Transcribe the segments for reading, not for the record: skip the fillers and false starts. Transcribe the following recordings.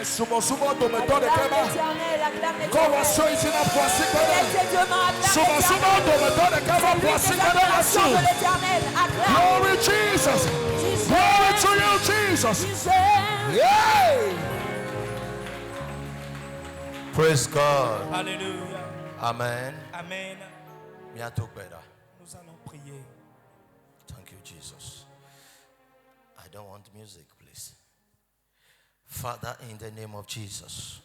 Acclame l'Éternel, acclame l'Éternel. L'exaltation de l'Éternel, acclame. Glory Jesus. Glory to you, Jesus. Yeah. Praise God. Alléluia. Amen. Amen. Nous allons prier. Thank you, Jesus. I don't want music, please. Father, in the name of Jesus,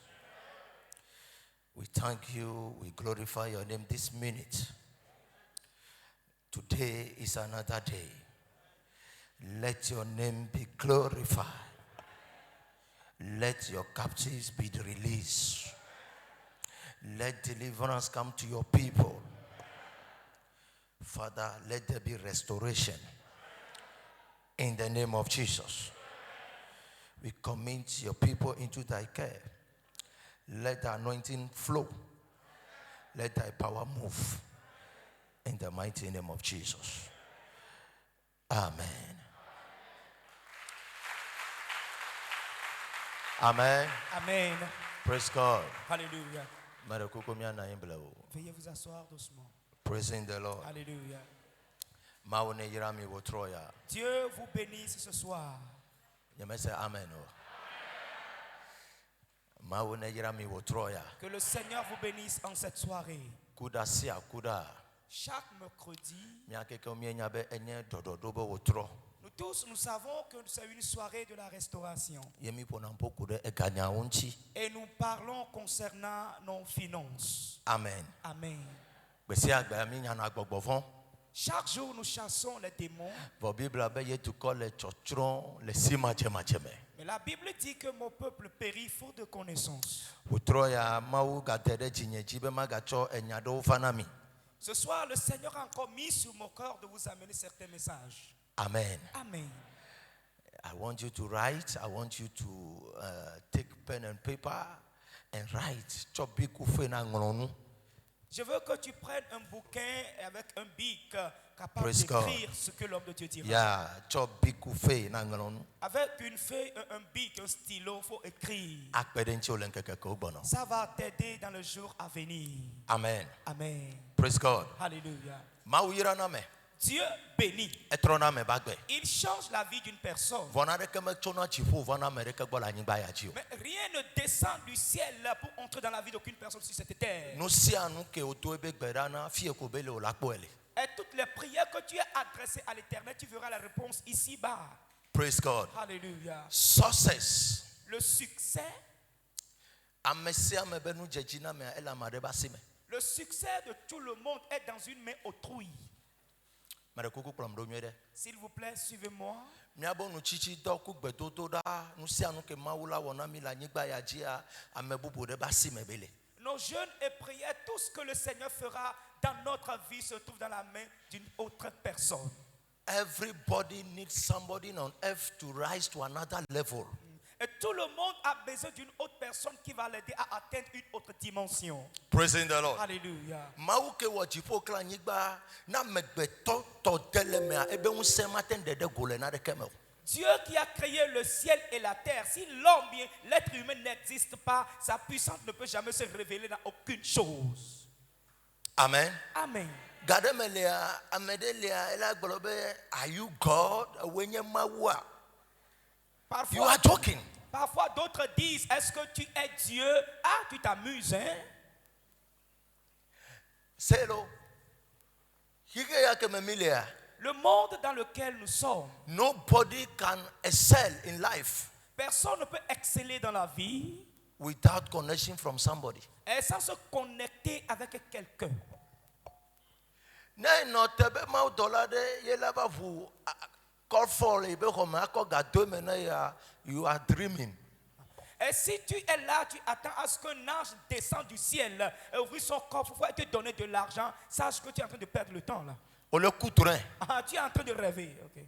we thank you, we glorify your name this minute. Today is another day. Let your name be glorified. Let your captives be released. Let deliverance come to your people. Father, let there be restoration. In the name of Jesus, we commit your people into thy care. Let the anointing flow. Let thy power move. In the mighty name of Jesus. Amen. Amen. Amen. Praise God. Alléluia. Veuillez vous asseoir doucement. Praising the Lord. Alléluia. Dieu vous bénisse ce soir. Amen. Que le Seigneur vous bénisse en cette soirée. Chaque mercredi, nous tous, nous savons que c'est une soirée de la restauration. Et nous parlons concernant nos finances. Amen. Amen. Chaque jour, nous chassons les démons. Mais la Bible dit que mon peuple périt faute de connaissance. Ce soir, le Seigneur a encore mis sur mon cœur de vous amener certains messages. Amen. Amen. I want you to write. I want you to take pen and paper and write. Je veux que tu prennes un bouquin avec un bic capable d'écrire ce que l'homme de Dieu dira. Yeah, avec une feuille, un bic, un stylo, il faut écrire. Ça va t'aider dans le jour à venir. Amen. Amen. Praise God. Alléluia. Dieu bénit. Il change la vie d'une personne. Mais rien ne descend du ciel pour entrer dans la vie d'aucune personne sur cette terre. Et toutes les prières que tu as adressées à l'Éternel, tu verras la réponse ici-bas. Praise God. Alléluia. Success. Le succès. Le succès de tout le monde est dans une main autrui. S'il vous plaît, suivez-moi. Nos jeûnes et prières, tout ce que le Seigneur fera dans notre vie se trouve dans la main d'une autre personne. Everybody needs somebody on earth to rise to another level. Et tout le monde a besoin d'une autre personne qui va l'aider à atteindre une autre dimension. Praising the Lord. Alléluia. Dieu qui a créé le ciel et la terre, si l'homme, l'être humain n'existe pas, sa puissance ne peut jamais se révéler dans aucune chose. Amen. Amen. Are you God? Parfois, you are joking. Parfois d'autres disent, est-ce que tu es Dieu? Ah, tu t'amuses, hein? C'est le monde dans lequel nous sommes. Nobody can excel in life. Personne ne peut exceller dans la vie without connection from somebody. Et sans se connecter avec quelqu'un. You are dreaming. Et si tu es là, tu attends à ce qu'un ange descende du ciel et ouvre son coffre pour te donner de l'argent, sache que tu es en train de perdre le temps là. Ah, tu es en train de rêver. Okay.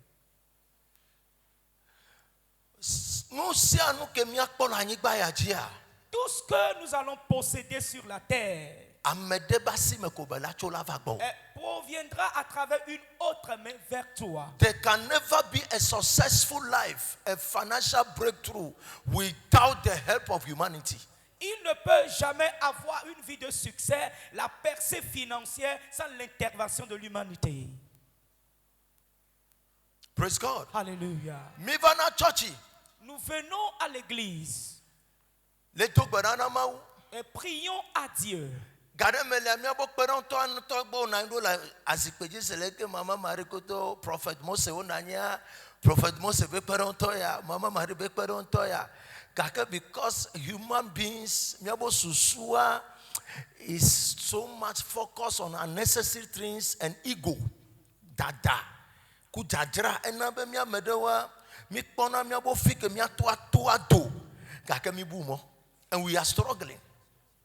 Tout ce que nous allons posséder sur la terre, pour proviendra à travers une autre main vers toi. There can never be a successful life, a financial breakthrough without the help of humanity. Il ne peut jamais avoir une vie de succès, la percée financière, sans l'intervention de l'humanité. Praise God. Alléluia. Mivana Churchy. Nous venons à l'église Les tout banana mau. et prions à Dieu. Gade mele mi abo peron to an to gbo na ndo la azikpeji seleke mama mari koto prophet Mose onanya prophet Mose be peron to ya mama mari be peron to ya kaka because human beings mi abo susua is so much focus on unnecessary things and ego dada ku jajra enabe mi amedewa mi kpona mi abo fike mi ato do kaka mi bu mo and we are struggling.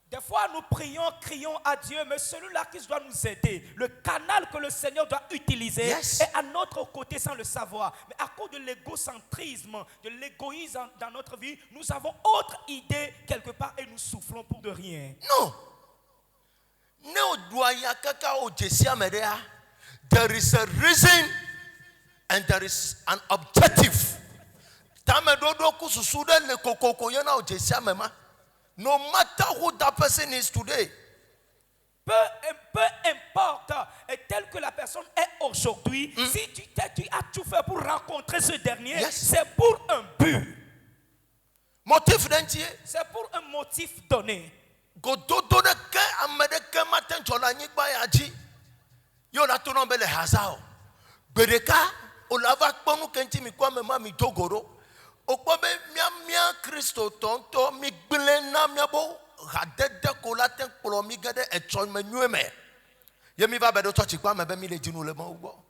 Des fois, nous prions, crions à Dieu, mais celui-là qui doit nous aider, le canal que le Seigneur doit utiliser, est à notre côté sans le savoir. Mais à cause de l'égocentrisme, de l'égoïsme dans notre vie, nous avons autre idée quelque part et nous soufflons pour de rien. No. There is a reason and there is an objective. No matter who that person is today. Peu importe tel que la personne est aujourd'hui, si tu as tout fait pour rencontrer ce dernier, c'est pour un but. Motif d'entier. C'est pour un motif donné. Gododone ke amedeke matin tolani bayaji. Yo la tono bele hazao. Bereka olava kponu kenti mi kwa mema mi togoro. Okpobe mia Kristo tonto mi gblena miabo hadede kolaten polo mi gade etchon menueme. Yemi va bedo church kwa mebe mi le jinu le mo ugbo.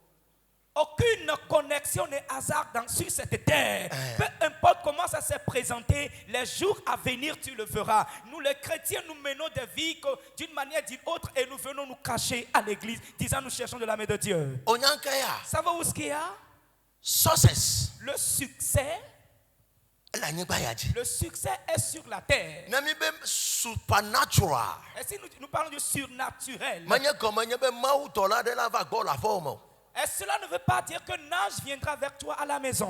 Aucune connexion n'est hasard sur cette terre. Peu importe comment ça s'est présenté, les jours à venir, tu le verras. Nous, les chrétiens, nous menons des vies d'une manière ou d'une autre et nous venons nous cacher à l'église, disant nous cherchons de la main de Dieu. Ça va où ce qu'il y a? Success. Le succès. Le succès est sur la terre. Supernatural. Et si nous parlons du surnaturel, et cela ne veut pas dire qu'un ange viendra vers toi à la maison.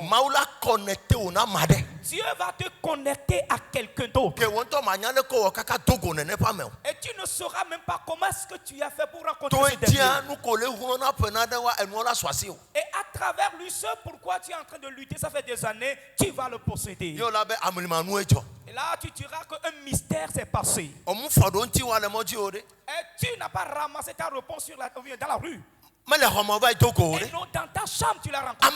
Dieu va te connecter à quelqu'un d'autre. Et tu ne sauras même pas comment est-ce que tu as fait pour rencontrer ce dernier. Et à travers lui, ce pourquoi tu es en train de lutter, ça fait des années, tu vas le posséder. Et là, tu diras qu'un mystère s'est passé. Et tu n'as pas ramassé ta réponse dans la rue. Et non, dans ta chambre, tu l'as rencontré.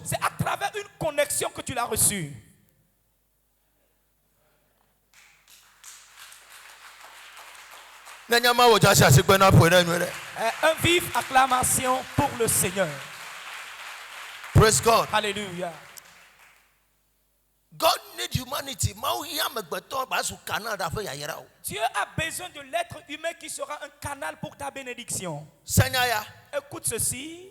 C'est à travers une connexion que tu l'as reçue. Un vive acclamation pour le Seigneur. Praise God. Alléluia. God needs humanity. Dieu a besoin de l'être humain qui sera un canal pour ta bénédiction. Écoute ceci.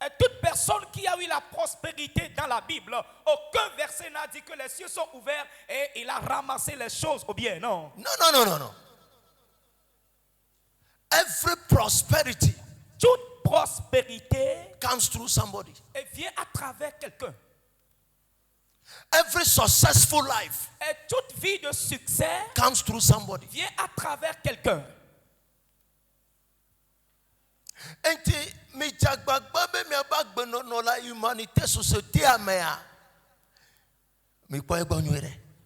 Et toute personne qui a eu la prospérité dans la Bible, aucun verset n'a dit que les cieux sont ouverts et il a ramassé les choses au bien, non. No. Every prosperity. Toute prospérité comes through somebody. Et vient à travers quelqu'un. Every successful life et toute vie de succès comes through somebody. Vient à travers quelqu'un.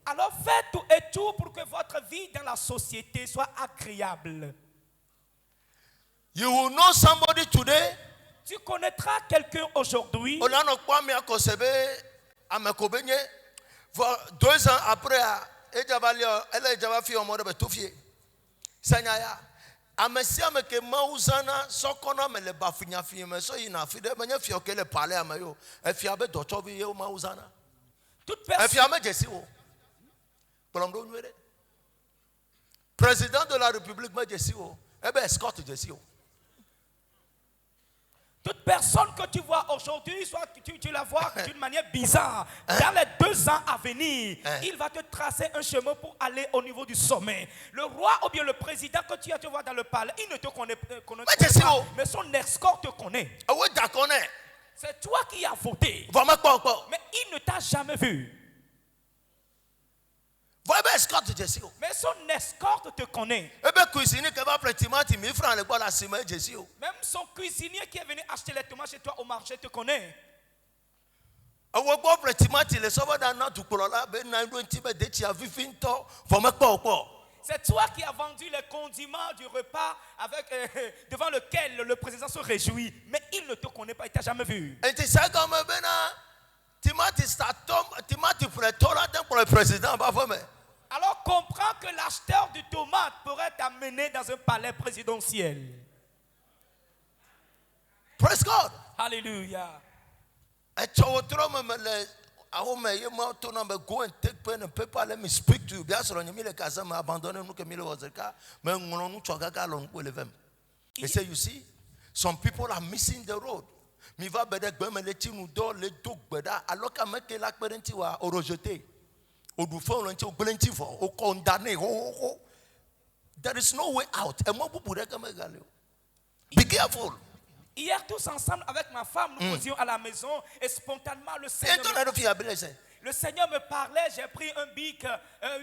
Alors faites tout et tout pour que votre vie dans la société soit agréable. You will know somebody today. Tu connaîtras quelqu'un aujourd'hui. 2 ans après, elle a fait un mot de tout fier. Seigneur, amesia me ke mauzana sokona me le bafinya fi me so ina fi de manya fi okele pale amayo e fi abe docho bi ye mauzana toute personne e fi ame jesi wo polomdo nwere président de la république me jesi wo e be escort jesi wo Toute personne que tu vois aujourd'hui, soit tu la vois d'une manière bizarre, dans les 2 ans à venir, il va te tracer un chemin pour aller au niveau du sommet. Le roi ou bien le président que tu vois dans le palais, il ne te connaît pas, mais son escorte te connaît. C'est toi qui as voté, mais il ne t'a jamais vu. Mais son escorte te connaît. Même son cuisinier qui est venu acheter les tomates chez toi au marché te connaît. C'est toi qui as vendu les condiments du repas devant lequel le président se réjouit. Mais il ne te connaît pas, il ne t'a jamais vu. Alors comprends que l'acheteur de tomates pourrait t'amener dans un palais présidentiel. Praise God. Alléluia. Go and take pen and paper. Let me speak to you. He said, you see, some people are missing the road. There is no way out. Be careful. Hier, tous ensemble avec ma femme, nous causions à la maison et spontanément le Seigneur me parlait. J'ai pris un bic,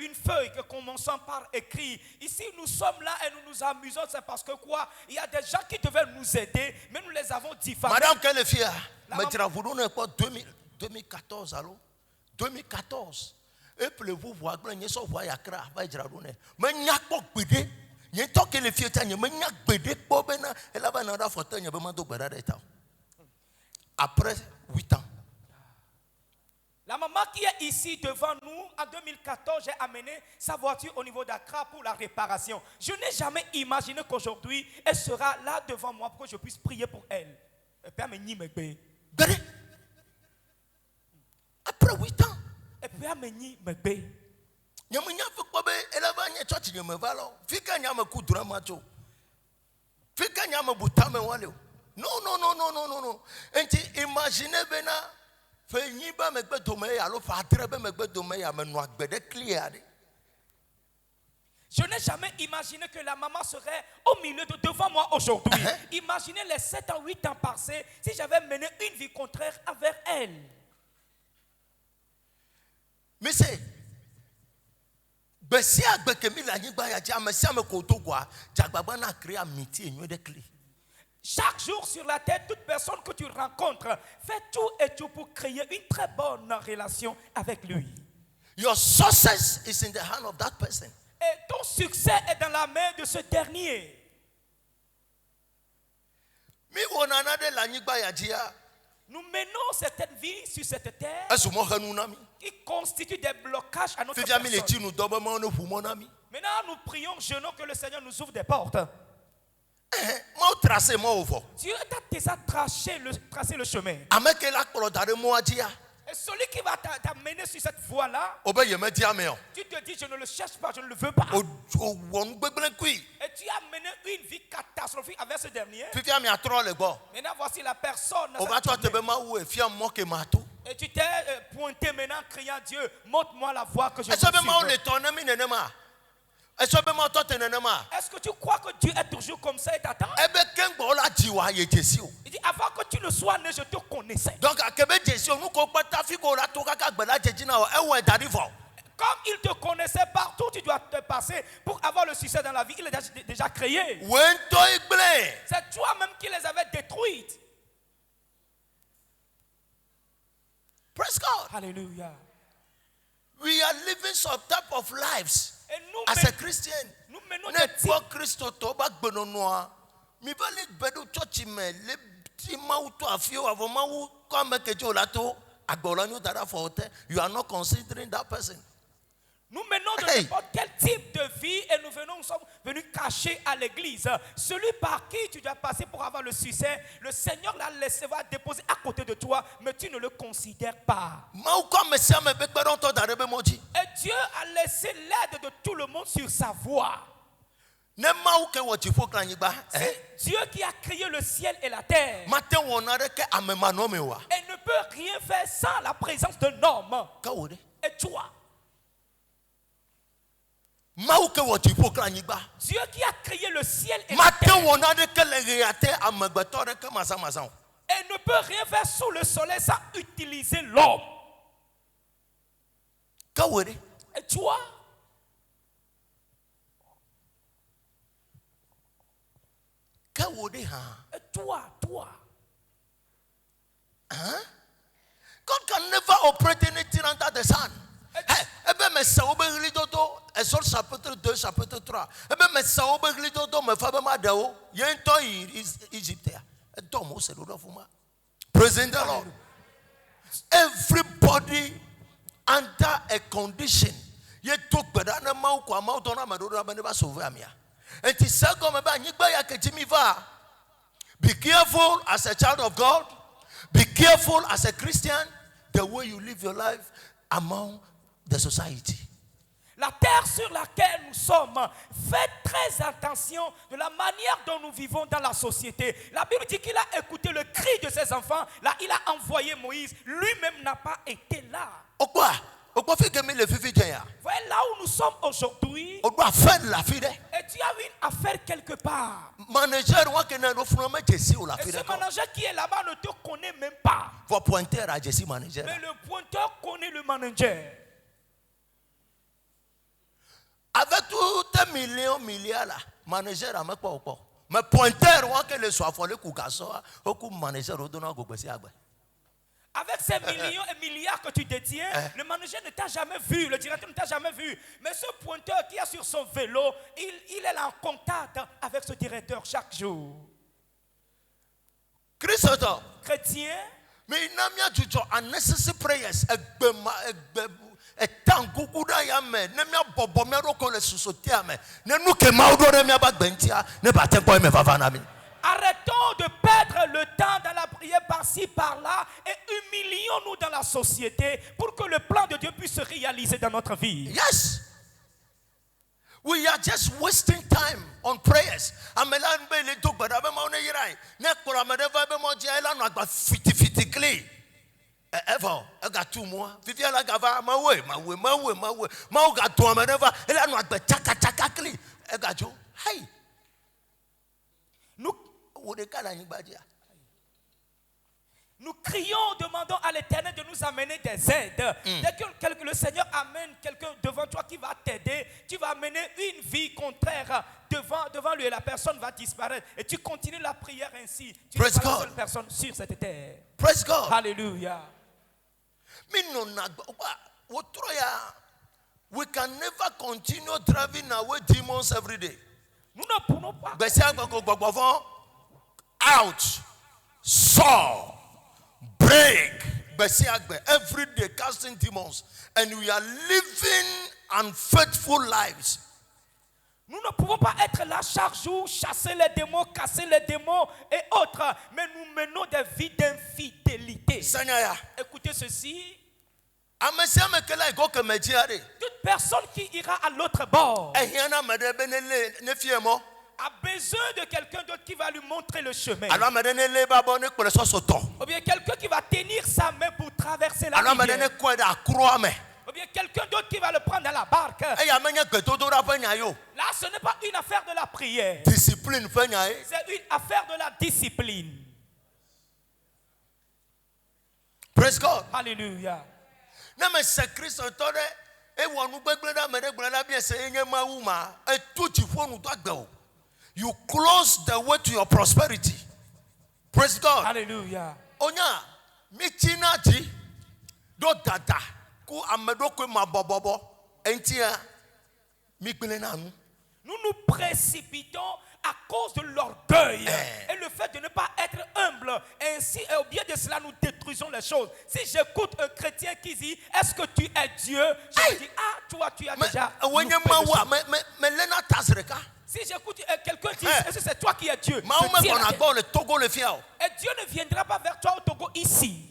une feuille que commençons par écrire. Ici, nous sommes là et nous nous amusons. C'est parce que quoi? Il y a des gens qui devaient nous aider, mais nous les avons diffamés. Madame Kelefia, 2014, allô? 2014. Et puis vous voyez, après 8 ans. La maman qui est ici devant nous, en 2014, j'ai amené sa voiture au niveau d'Accra pour la réparation. Je n'ai jamais imaginé qu'aujourd'hui, elle sera là devant moi pour que je puisse prier pour elle. Après 8 ans. Et puis, ameni megbe. Non, imaginez je n'ai jamais imaginé que la maman serait au milieu devant moi aujourd'hui. Imaginez les 7 à 8 ans passés si j'avais mené une vie contraire avec elle. Mais c'est chaque jour sur la terre, toute personne que tu rencontres, fais tout et tout pour créer une très bonne relation avec lui. Your success is in the hand of that person. Et ton succès est dans la main de ce dernier. Nous menons certaines vies sur cette terre qui constituent des blocages à notre personne. Maintenant, nous prions, jeûnons que le Seigneur nous ouvre des portes. Dieu t'a déjà tracé le chemin. Et celui qui va t'amener sur cette voie-là, tu te dis, je ne le cherche pas, je ne le veux pas. Et tu as mené une vie catastrophique avec ce dernier. Maintenant, voici la personne. Et tu t'es pointé maintenant, criant, Dieu, montre-moi la voie que je veux suivre. Est-ce que tu crois que Dieu est toujours comme ça et t'attend? Il dit, avant que tu ne sois né, je te connaissais. Donc, comme il te connaissait partout, tu dois te passer pour avoir le succès dans la vie. Il les a déjà créés. C'est toi-même qui les avais détruites. Praise God. Alléluia. We are living some type of lives. Et nous, as a Christian, nous menons des types. You are not considering that person. Nous menons de n'importe quel type de vie et nous sommes venus cacher à l'église. Celui par qui tu dois passer pour avoir le succès, le Seigneur l'a laissé, va déposer à côté de toi, mais tu ne le considères pas. Et Dieu a laissé l'aide de tout le monde sur sa voie. Ne mau ke wo tifo kra nyigba. C'est Dieu qui a créé le ciel et la terre. Mate wonare ke amema no me wa. Et ne peut rien faire sans la présence d'un homme. Ka wo de. Et toi, Mau ke wo tifo kra nyigba. Dieu qui a créé le ciel et la Mate terre. wonare ke le reate amegbeto de ke masa. Et ne peut rien faire sous le soleil sans utiliser l'homme. Ka wo de. Et toi, Ka wo de ha. et toi. God can never operate anything under the sun. Ebe me sa obegli dodo, Exode chapitre 2 chapitre 3. Ebe me sa obegli dodo me fa be ma de o. Yen to Egypt ya. E do mo se do fuma. Praise the Lord. Everybody under a condition. Ye took beda na ma ko ma to na ma do na be ne ba sauver amia. Enti se go me ba nyigba ya ketimi va. Be careful as a child of God. Be careful as a Christian, the way you live your life among the society. La terre sur laquelle nous sommes, faites très attention de la manière dont nous vivons dans la société. La Bible dit qu'il a écouté le cri de ses enfants. Là, il a envoyé Moïse. Lui-même n'a pas été là. Voyez là où nous sommes aujourd'hui. Et tu as une affaire quelque part. Et ce manager qui est là-bas ne te connaît même pas. Mais le pointeur connaît le manager. Avec tout un milliard là, manager a même pas au corps. Mais pointeur, on que le soit folle koukasoa, au manager au donnant gobesi agbe. Avec ces millions et milliards que tu détiens, le manager ne t'a jamais vu, le directeur ne t'a jamais vu. Mais ce pointeur qui est sur son vélo, il est en contact avec ce directeur chaque jour. Chrétien, mais il n'a pas du tout unnecessary prayers. Arrêtons de perdre le temps dans la prière par-ci, par-là et humilions-nous dans la société pour que le plan de Dieu puisse se réaliser dans notre vie. Yes. We are just wasting time on prayers. Ever, I got 2 more. Viviana Gava, my way. Mau got 2 more. Ela no agba chaka kli. I got you. Hey. Nous crions, demandons à l'Éternel de nous amener des aides. Dès que le Seigneur amène quelqu'un devant toi qui va t'aider, tu vas amener une vie contraire devant lui et la personne va disparaître. Et tu continues la prière ainsi. Tu n'es pas la seule personne sur cette terre. Praise God. Alléluia. We can never continue driving away demons every day. Nous ne pouvons pas. Out, saw, break, every day casting demons, and we are living unfaithful lives. Nous ne pouvons pas être là chaque jour, chasser les démons, casser les démons et autres, mais nous menons des vies d'infidélité. Écoutez ceci. Toute personne qui ira à l'autre bord a besoin de quelqu'un d'autre qui va lui montrer le chemin. Ou bien quelqu'un qui va tenir sa main pour traverser la rivière. Ou bien quelqu'un d'autre qui va le prendre dans la barque. Là, ce n'est pas une affaire de la prière. C'est une affaire de la discipline. Praise God. Alléluia. You close the way to your prosperity. Praise God. Alléluia. Onya, michinaji do dada ku amedoko mabobobo entia mikbelenanu. Nous nous précipitons à cause de l'orgueil et le fait de ne pas être humble. Ainsi, et au biais de cela, nous détruisons les choses. Si j'écoute un chrétien qui dit, est-ce que tu es Dieu? Je me dis, ah, toi, tu as déjà... Si j'écoute quelqu'un dire, est-ce que c'est toi qui es Dieu? Et Dieu ne viendra pas vers toi au Togo ici.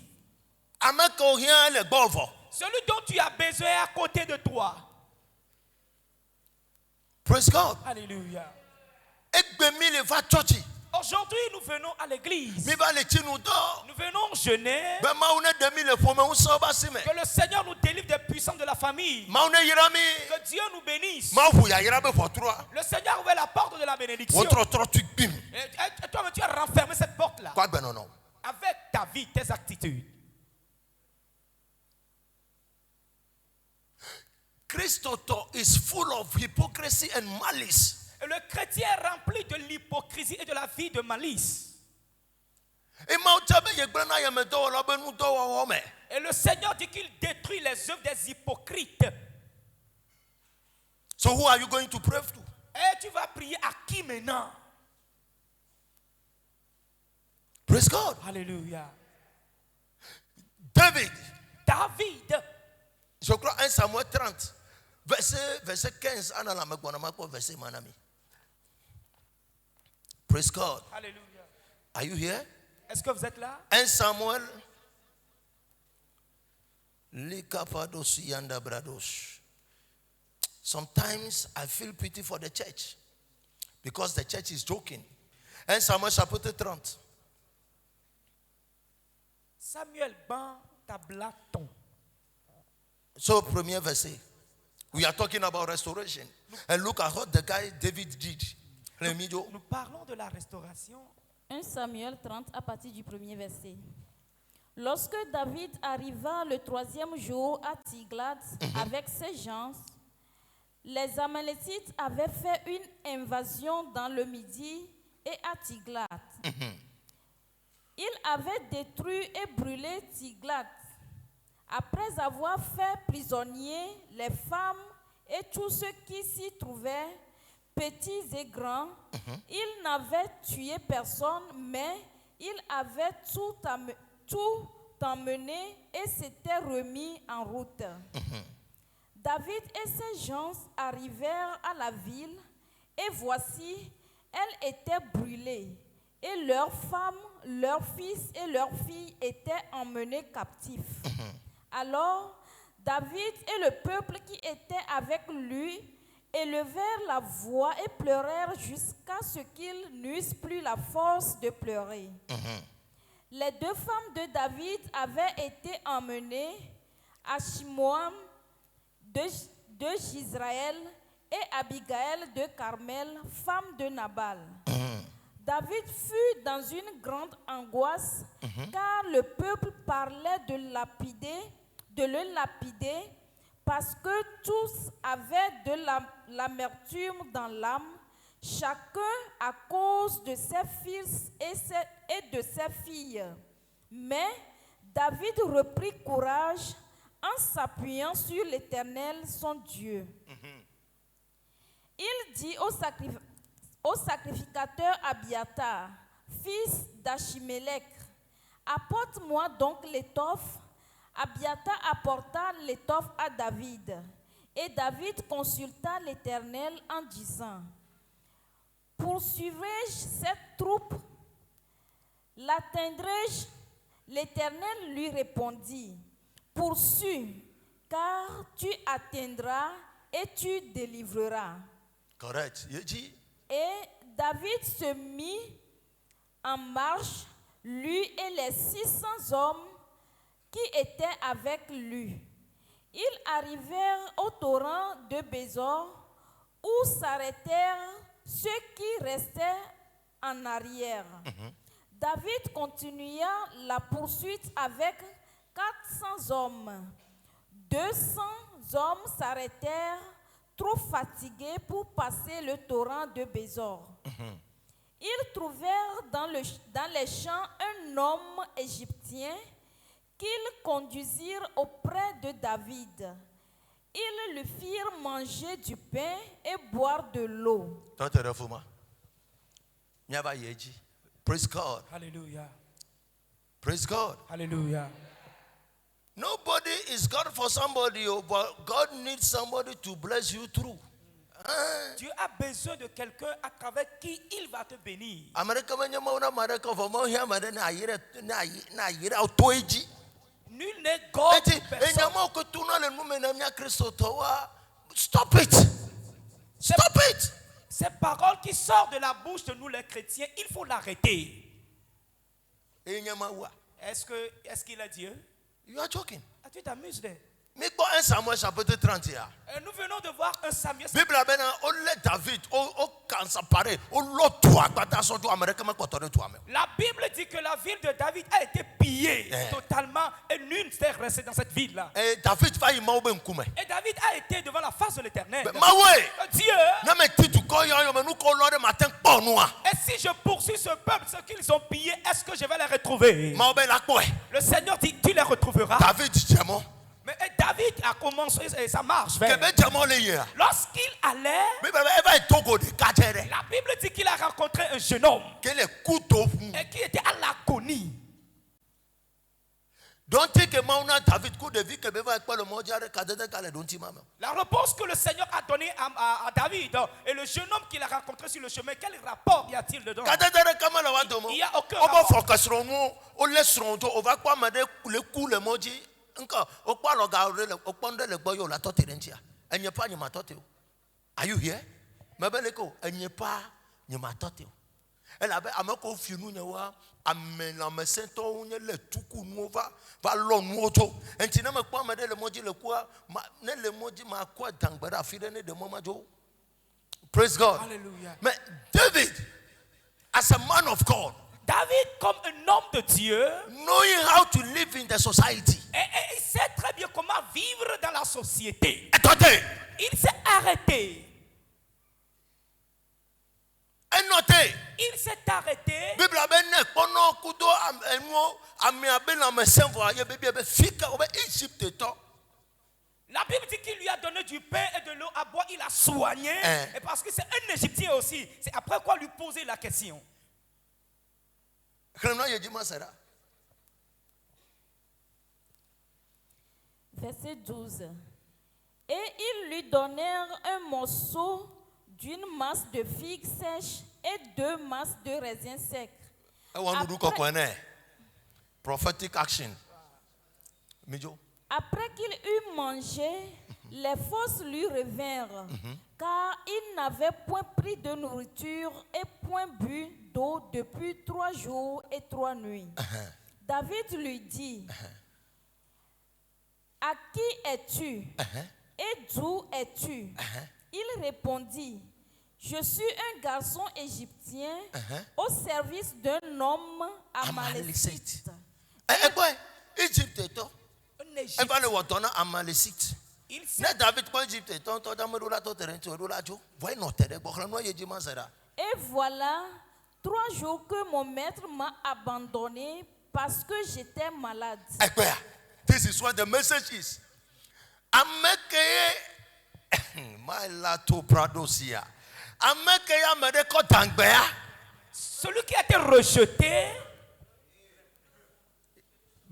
Celui dont tu as besoin est à côté de toi. Praise God. Alléluia. Aujourd'hui, nous venons à l'église. Nous Nous venons jeûner. Que le Seigneur nous délivre des puissances de la famille. Que Dieu nous bénisse. Le Seigneur ouvre la porte de la bénédiction. Et toi, tu as renfermé cette porte-là. Avec ta vie, tes attitudes. Christoto is full of hypocrisy and malice. Et le chrétien est rempli de l'hypocrisie et de la vie de malice. Et le Seigneur dit qu'il détruit les œuvres des hypocrites. So who are you going to pray to? Et tu vas prier à qui maintenant? Praise God. Alléluia. David. Je crois 1 Samuel 30. Verset 15. Verset manami. Praise God. Alléluia. Are you here? Est-ce que vous êtes là? 1 Samuel. Sometimes I feel pity for the church because the church is joking. 1 Samuel chapitre 30. Samuel ban tablaton. So, premier verset. We are talking about restoration. And look at what the guy David did. Nous parlons de la restauration. 1 Samuel 30 à partir du premier verset. Lorsque David arriva le 3e jour à Tiglath avec ses gens, les Amalécites avaient fait une invasion dans le Midi et à Tiglath. Ils avaient détruit et brûlé Tiglath. Après avoir fait prisonniers les femmes et tous ceux qui s'y trouvaient, petits et grands, ils n'avaient tué personne, mais ils avaient tout emmené et s'étaient remis en route. David et ses gens arrivèrent à la ville, et voici, elle était brûlée, et leurs femmes, leurs fils et leurs filles étaient emmenés captifs. Alors, David et le peuple qui était avec lui élevèrent la voix et pleurèrent jusqu'à ce qu'ils n'eussent plus la force de pleurer. Les 2 femmes de David avaient été emmenées, Achimoam de Gisraël et Abigaël de Carmel, femme de Nabal. David fut dans une grande angoisse car le peuple parlait de le lapider parce que tous avaient de l'amertume dans l'âme, chacun à cause de ses fils et de ses filles. Mais David reprit courage en s'appuyant sur l'Éternel, son Dieu. Il dit au sacrificateur Abiatar, fils d'Achimélec, apporte-moi donc l'étoffe. Abiatar apporta l'étoffe à David. Et David consulta l'Éternel en disant, poursuivrai-je cette troupe? L'atteindrai-je? L'Éternel lui répondit, poursuis, car tu atteindras et tu délivreras. Correct. Et David se mit en marche, lui et les 600 hommes qui étaient avec lui. Ils arrivèrent au torrent de Bézor, où s'arrêtèrent ceux qui restaient en arrière. David continua la poursuite avec 400 hommes. 200 hommes s'arrêtèrent, trop fatigués pour passer le torrent de Bézor. Ils trouvèrent dans les champs un homme égyptien qu'ils conduisirent auprès de David. Ils lui firent manger du pain et boire de l'eau. Praise God. Hallelujah. Praise God. Hallelujah. Nobody is God for somebody, but God needs somebody to bless you through. Dieu a besoin de quelqu'un à travers qui il va te bénir. Nul n'est God pour personne. Stop it. Stop it. Ces paroles qui sortent de la bouche de nous les chrétiens, il faut l'arrêter. Est-ce qu'il est Dieu? You are joking. Ah, tu t'amuses là. Mais quoi, 1 Samuel chapitre 30 là. Nous venons de voir un Samuel. Bible a on let David, on quand ça paraît, on l'autre toi, La Bible dit que la ville de David a été pillée totalement et nul n'est resté dans cette ville là. Et David va y mourir. Et David a été devant la face de l'Éternel. Dieu. Et si je poursuis ce peuple, ce qu'ils ont pillé, est-ce que je vais les retrouver? Le Seigneur dit, tu les retrouveras. Mais David a commencé sa marche. Lorsqu'il allait, la Bible dit qu'il a rencontré un jeune homme et qui était à l'agonie. La réponse que le Seigneur a donnée à David et le jeune homme qu'il a rencontré sur le chemin, quel rapport y a-t-il dedans? Il n'y a aucun rapport. Are you here? Elle avait amako finou nyewa amena mesento unye le tuku nuova va lo nuoto enti na mekwa mede le moji le kwa ne le moji ma kwa dangbara afire ne de momajo. Praise God. Hallelujah. Mais David, as a man of God, David comme un homme de Dieu, knowing how to live in the society, et il sait très bien comment vivre dans la société. attendez, Il s'est arrêté. Il s'est arrêté. La Bible dit qu'il lui a donné du pain et de l'eau à boire. Il a soigné. Et parce que c'est un Égyptien aussi. C'est après quoi lui poser la question. Verset 12. Et ils lui donnèrent un morceau d'une masse de figues sèches et 2 masses de raisins secs. Prophetic action. Après qu'il eut mangé, les forces lui revinrent, car il n'avait point pris de nourriture et point bu d'eau depuis 3 jours et 3 nuits. David lui dit, à qui es-tu et d'où es-tu? Il répondit, je suis un garçon égyptien au service d'un homme amalécite. Égypte. Et voilà 3 jours que mon maître m'a abandonné parce que j'étais malade. This is what the message is. Celui qui a été rejeté,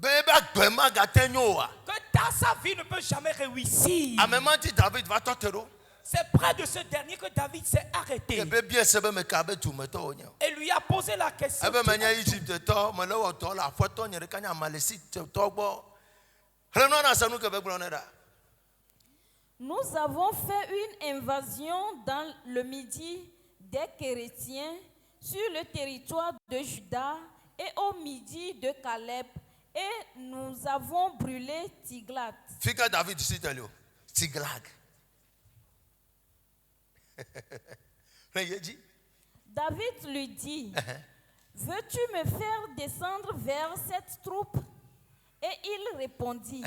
que dans sa vie ne peut jamais réussir. C'est près de ce dernier que David s'est arrêté. Et lui a posé la question. Nous avons fait une invasion dans le midi des Chrétiens sur le territoire de Juda et au midi de Caleb et nous avons brûlé Tiglat. Fika David Tiglag. David lui dit, veux-tu me faire descendre vers cette troupe? Et il répondit,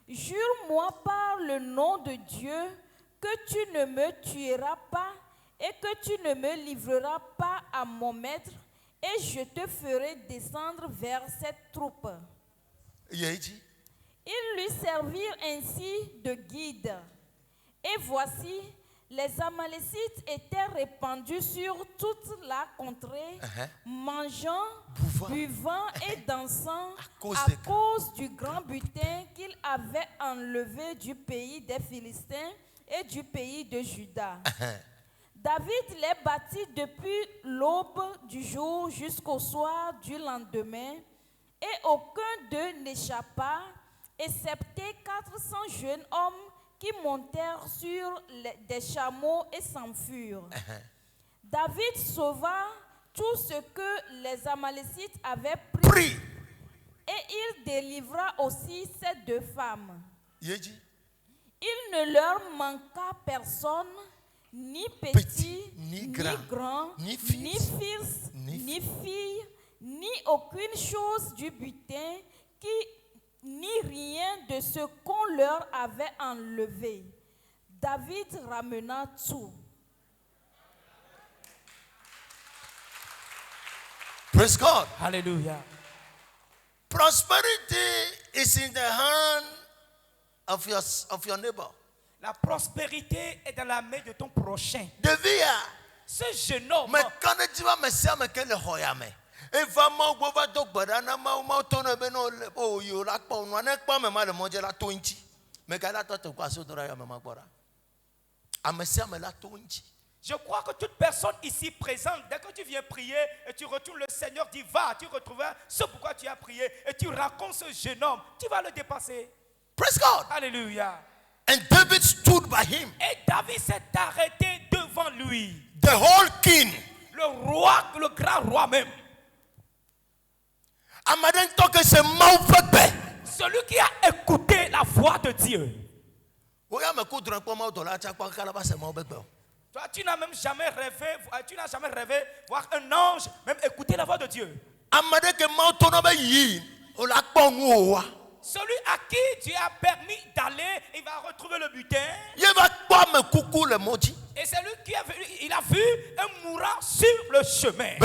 jure-moi par le nom de Dieu que tu ne me tueras pas et que tu ne me livreras pas à mon maître et je te ferai descendre vers cette troupe. Ils lui servirent ainsi de guide. Et voici, les Amalécites étaient répandus sur toute la contrée, mangeant, buvant et dansant à cause du grand butin qu'ils avaient enlevé du pays des Philistins et du pays de Juda. David les battit depuis l'aube du jour jusqu'au soir du lendemain, et aucun d'eux n'échappa, excepté 400 jeunes hommes qui montèrent sur des chameaux et s'enfuirent. David sauva tout ce que les Amalécites avaient pris. Et il délivra aussi ces 2 femmes. Yeji. Il ne leur manqua personne, ni petit, ni grand, ni fils, ni fille, ni aucune chose du butin, ni rien de ce qu'on leur avait enlevé. David ramena tout. Praise God. Hallelujah. Prosperity is in the hand of your neighbor. La prospérité est dans la main de ton prochain. Devia. Ce jeune homme. Me kanetiwa me sia me kele hoya me. Eva ma gbova do gbada na ma to no be no o yo la po no na pa me ma le moje la to nchi. Me ka la to to kwa so dora ya me ma gbora. Amesia me la to nchi. Je crois que toute personne ici présente, dès que tu viens prier et tu retournes, le Seigneur dit va, tu retrouveras ce pourquoi tu as prié et tu racontes ce jeune homme, tu vas le dépasser. Praise God. Alléluia. And David stood by him. Et David s'est arrêté devant lui. The whole king. Le roi, le grand roi même. Amaden toke se mauvais. Celui qui a écouté la voix de Dieu. Oya me ko dran po ma do la cha kwa kala ba se mauvais. Toi, tu n'as même jamais rêvé, voir un ange, même écouter la voix de Dieu. Celui à qui Dieu a permis d'aller, il va retrouver le butin. Et c'est lui qui a vu, il a vu un mourant sur le chemin. Et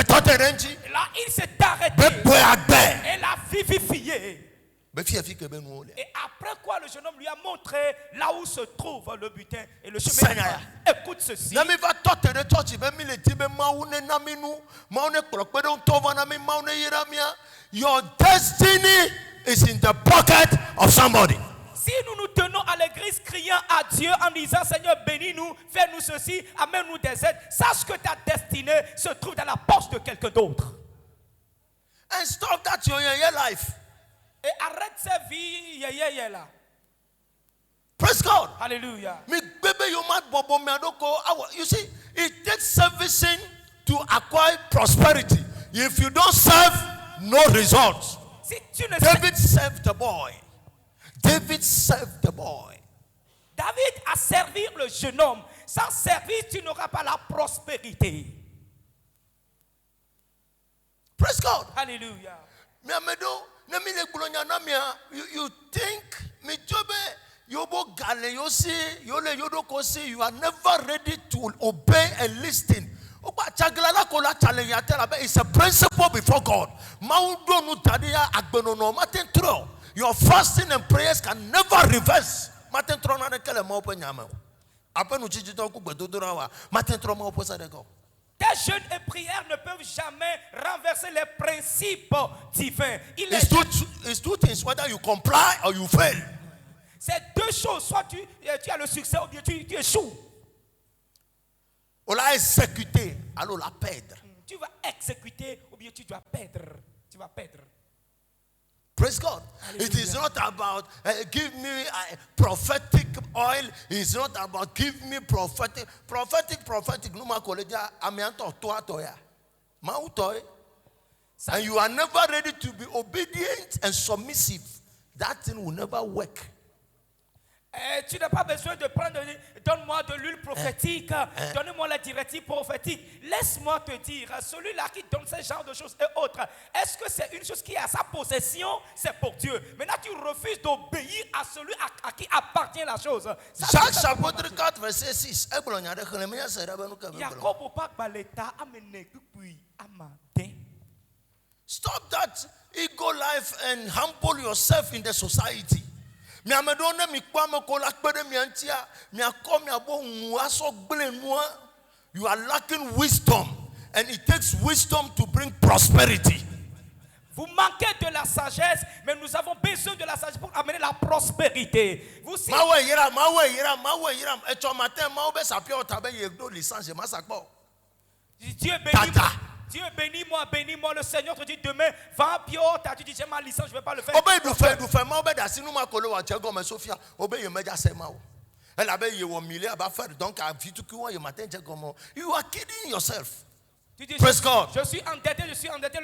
là, il s'est arrêté et l'a vivifié. Et après quoi, le jeune homme lui a montré là où se trouve le butin et le chemin. Écoute ceci. Your destiny is in the pocket of somebody. Si nous nous tenons à l'église criant à Dieu en disant Seigneur bénis-nous, fais-nous ceci, amène-nous des aides, sache que ta destinée se trouve dans la poche de quelqu'un d'autre. And stop that in your life. Et arrête cette vie là. Praise God. Hallelujah. You see, it takes servicing to acquire prosperity. If you don't serve, no results. Si tu ne David served the boy. David served the boy. David a servi le jeune homme. Sans service, tu n'auras pas la prospérité. Praise God. Hallelujah. You think you are never ready to obey and listen. It's a principle before God. Your fasting and prayers can never reverse. Tes jeûnes et prières ne peuvent jamais renverser les principes divins. It's two things, whether you comply or you fail. C'est 2 choses, soit tu as le succès ou bien tu échoues. On l'a exécuté, alors la perdre. Tu vas exécuter ou bien tu dois perdre. Tu vas perdre. Praise God. Hallelujah. It is not about give me prophetic oil. It's not about give me prophetic. Numa koleja amianto toya. Mautoy. And you are never ready to be obedient and submissive. That thing will never work. Tu n'as pas besoin de prendre, donne-moi de l'huile prophétique, donne-moi la directive prophétique. Laisse-moi te dire, celui-là qui donne ce genre de choses et autres, est-ce que c'est une chose qui est à sa possession? C'est pour Dieu. Maintenant, tu refuses d'obéir à celui à qui appartient la chose. Jacques chapitre 4, verset 6. Stop that ego life and humble yourself in the society. You are lacking wisdom, and it takes wisdom to bring prosperity. Vous manquez de la sagesse, mais nous avons besoin de la sagesse pour amener la prospérité. Vous Dieu bénis-moi, bénis-moi. Le Seigneur te dit demain, va Piota. Tu dis j'ai ma licence, je ne vais pas le faire. Elle avait eu 1 milliard à faire, donc à vie tout le matin, you are kidding yourself. Tu dis, Praise God. je suis endetté. Le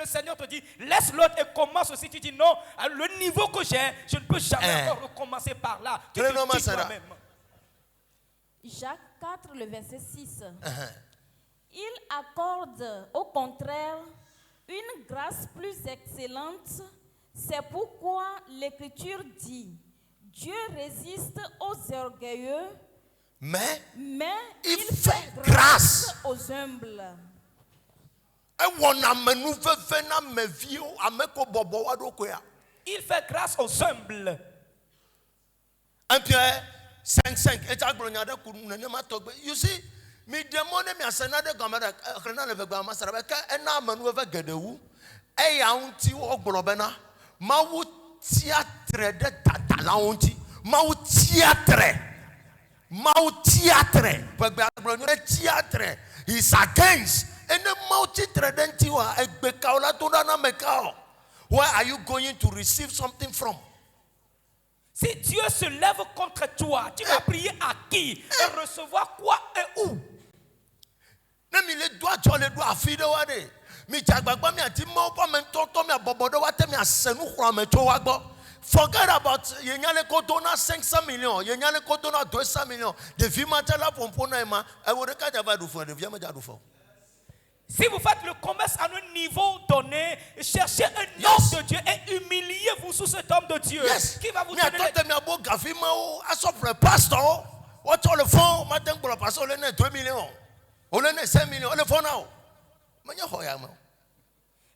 Seigneur te dit, laisse l'autre et commence aussi. Tu dis, non, à le niveau que j'ai, je ne peux jamais encore recommencer par là. Tu te dis toi-même. Jacques 4, le verset 6. Il accorde au contraire une grâce plus excellente. C'est pourquoi l'Écriture dit, Dieu résiste aux orgueilleux, mais il fait grâce aux humbles. Il fait grâce aux humbles. 1 Pierre 5:5. You see, me demande me asenade gamara krena le vegba masara ka ena manu ve gedewu e ya unti ogbulobena mawu tiatre de tatala unti mawu tiatre vegba agbulonyo tiatre is against ene mawu titre de ntiwa egbeka ola to na meka. Where are you going to receive something from? Si Dieu se lève contre toi, tu vas prier à qui et recevoir quoi et où? Forget about yenyale kodona 500 millions, yenyale kodona 200 millions. De vie matela pompona ema, e wo de ka java du fo, de vie ma jadu fo. Si vous faites le commerce à un niveau donné, cherchez un homme de Dieu et humiliez-vous sous cet homme de Dieu. Qui va vous donner pastor, what all the phone, matin pour le pasteur, on est 2 millions. On est 5 millions, on est phone now.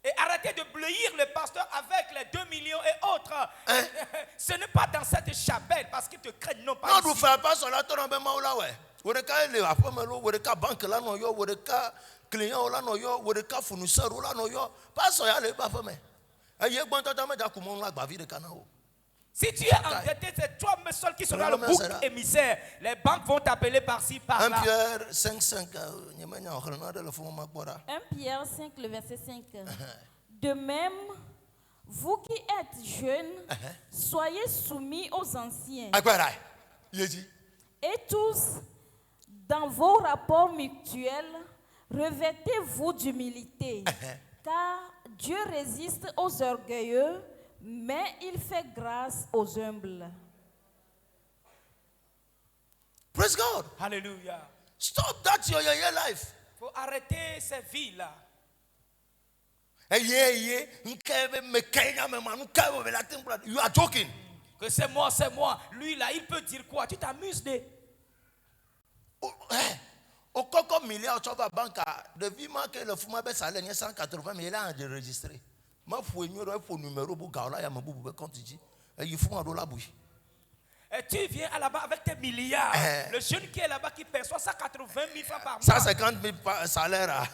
Et arrêtez de bleuir le pasteur avec les 2 millions et autres. Ce n'est pas dans cette chapelle parce qu'ils te craignent, non pas non, ici. vous faites pas cela, tu n'en veux pas ouais. Vous regardez les affaires, vous regardez banque là, vous regardez client là, vous regardez fournisseur là, pas ça, allez pas faire mais. Si tu es endetté, c'est toi seul qui sera le bouc émissaire. Les banques vont t'appeler par-ci, par-là. 1 Pierre 5:5. 1 Pierre 5, le verset 5. De même, vous qui êtes jeunes, soyez soumis aux anciens. Et tous, dans vos rapports mutuels, revêtez-vous d'humilité. Car Dieu résiste aux orgueilleux, mais il fait grâce aux humbles. Praise God. Hallelujah. Stop that your life. Il faut arrêter ces vies-là. You are joking. Que c'est moi. Lui là, il peut dire quoi? Tu t'amuses de. Au coco milliard, tu vas banque de vie que le fuma baisse à 180 mais il a enregistré. Ma foi, il faut numéro pour gars là, il y a mon boubou quand tu dis, il faut un dollar bouille. Et tu viens à là-bas avec tes milliards. Le jeune qui est là-bas qui perçoit 180 000 francs par mois. 150 000 salaire.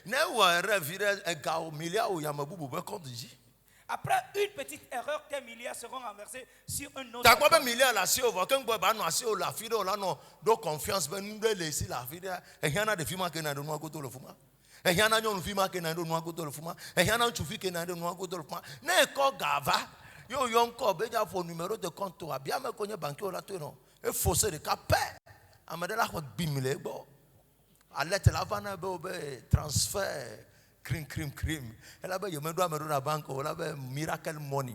Ne ou un gars au milliard où il y a mon boubou quand tu dis. Après une petite erreur, tes milliards seront renversés sur un autre. T'as quoi un milliard là si on va quand on va nous assurer la fille là non de confiance ben nous de laisser la fille et il y en a des filles qui n'ont pas côté le fuma et il y en a une fille qui n'ont pas côté le fuma et il y en a une fille qui n'ont pas côté le fuma ne ko gava yo encore beja fo numéro de compte toi bien me connaît banquier là tout non et fausser de capé amadela ko bimile bo alerte la vana be transfert crime. Elle a dit, je me dois me donner la banque, elle a dit, miracle money.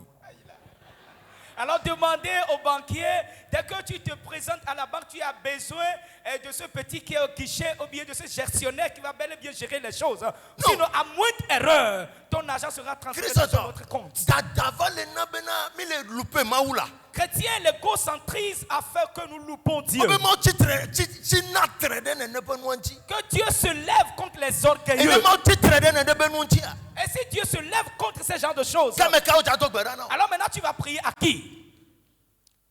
Alors demandez au banquier, dès que tu te présentes à la banque, tu as besoin de ce petit qui est au guichet ou bien de ce gestionnaire qui va bel et bien gérer les choses. Sinon, à moindre erreur, ton argent sera transféré sur votre compte. Chrétien, l'égocentrisme a fait que nous loupons Dieu. Que Dieu se lève contre les orgueilleux. Et si Dieu se lève contre ce genre de choses, alors maintenant tu vas prier à qui?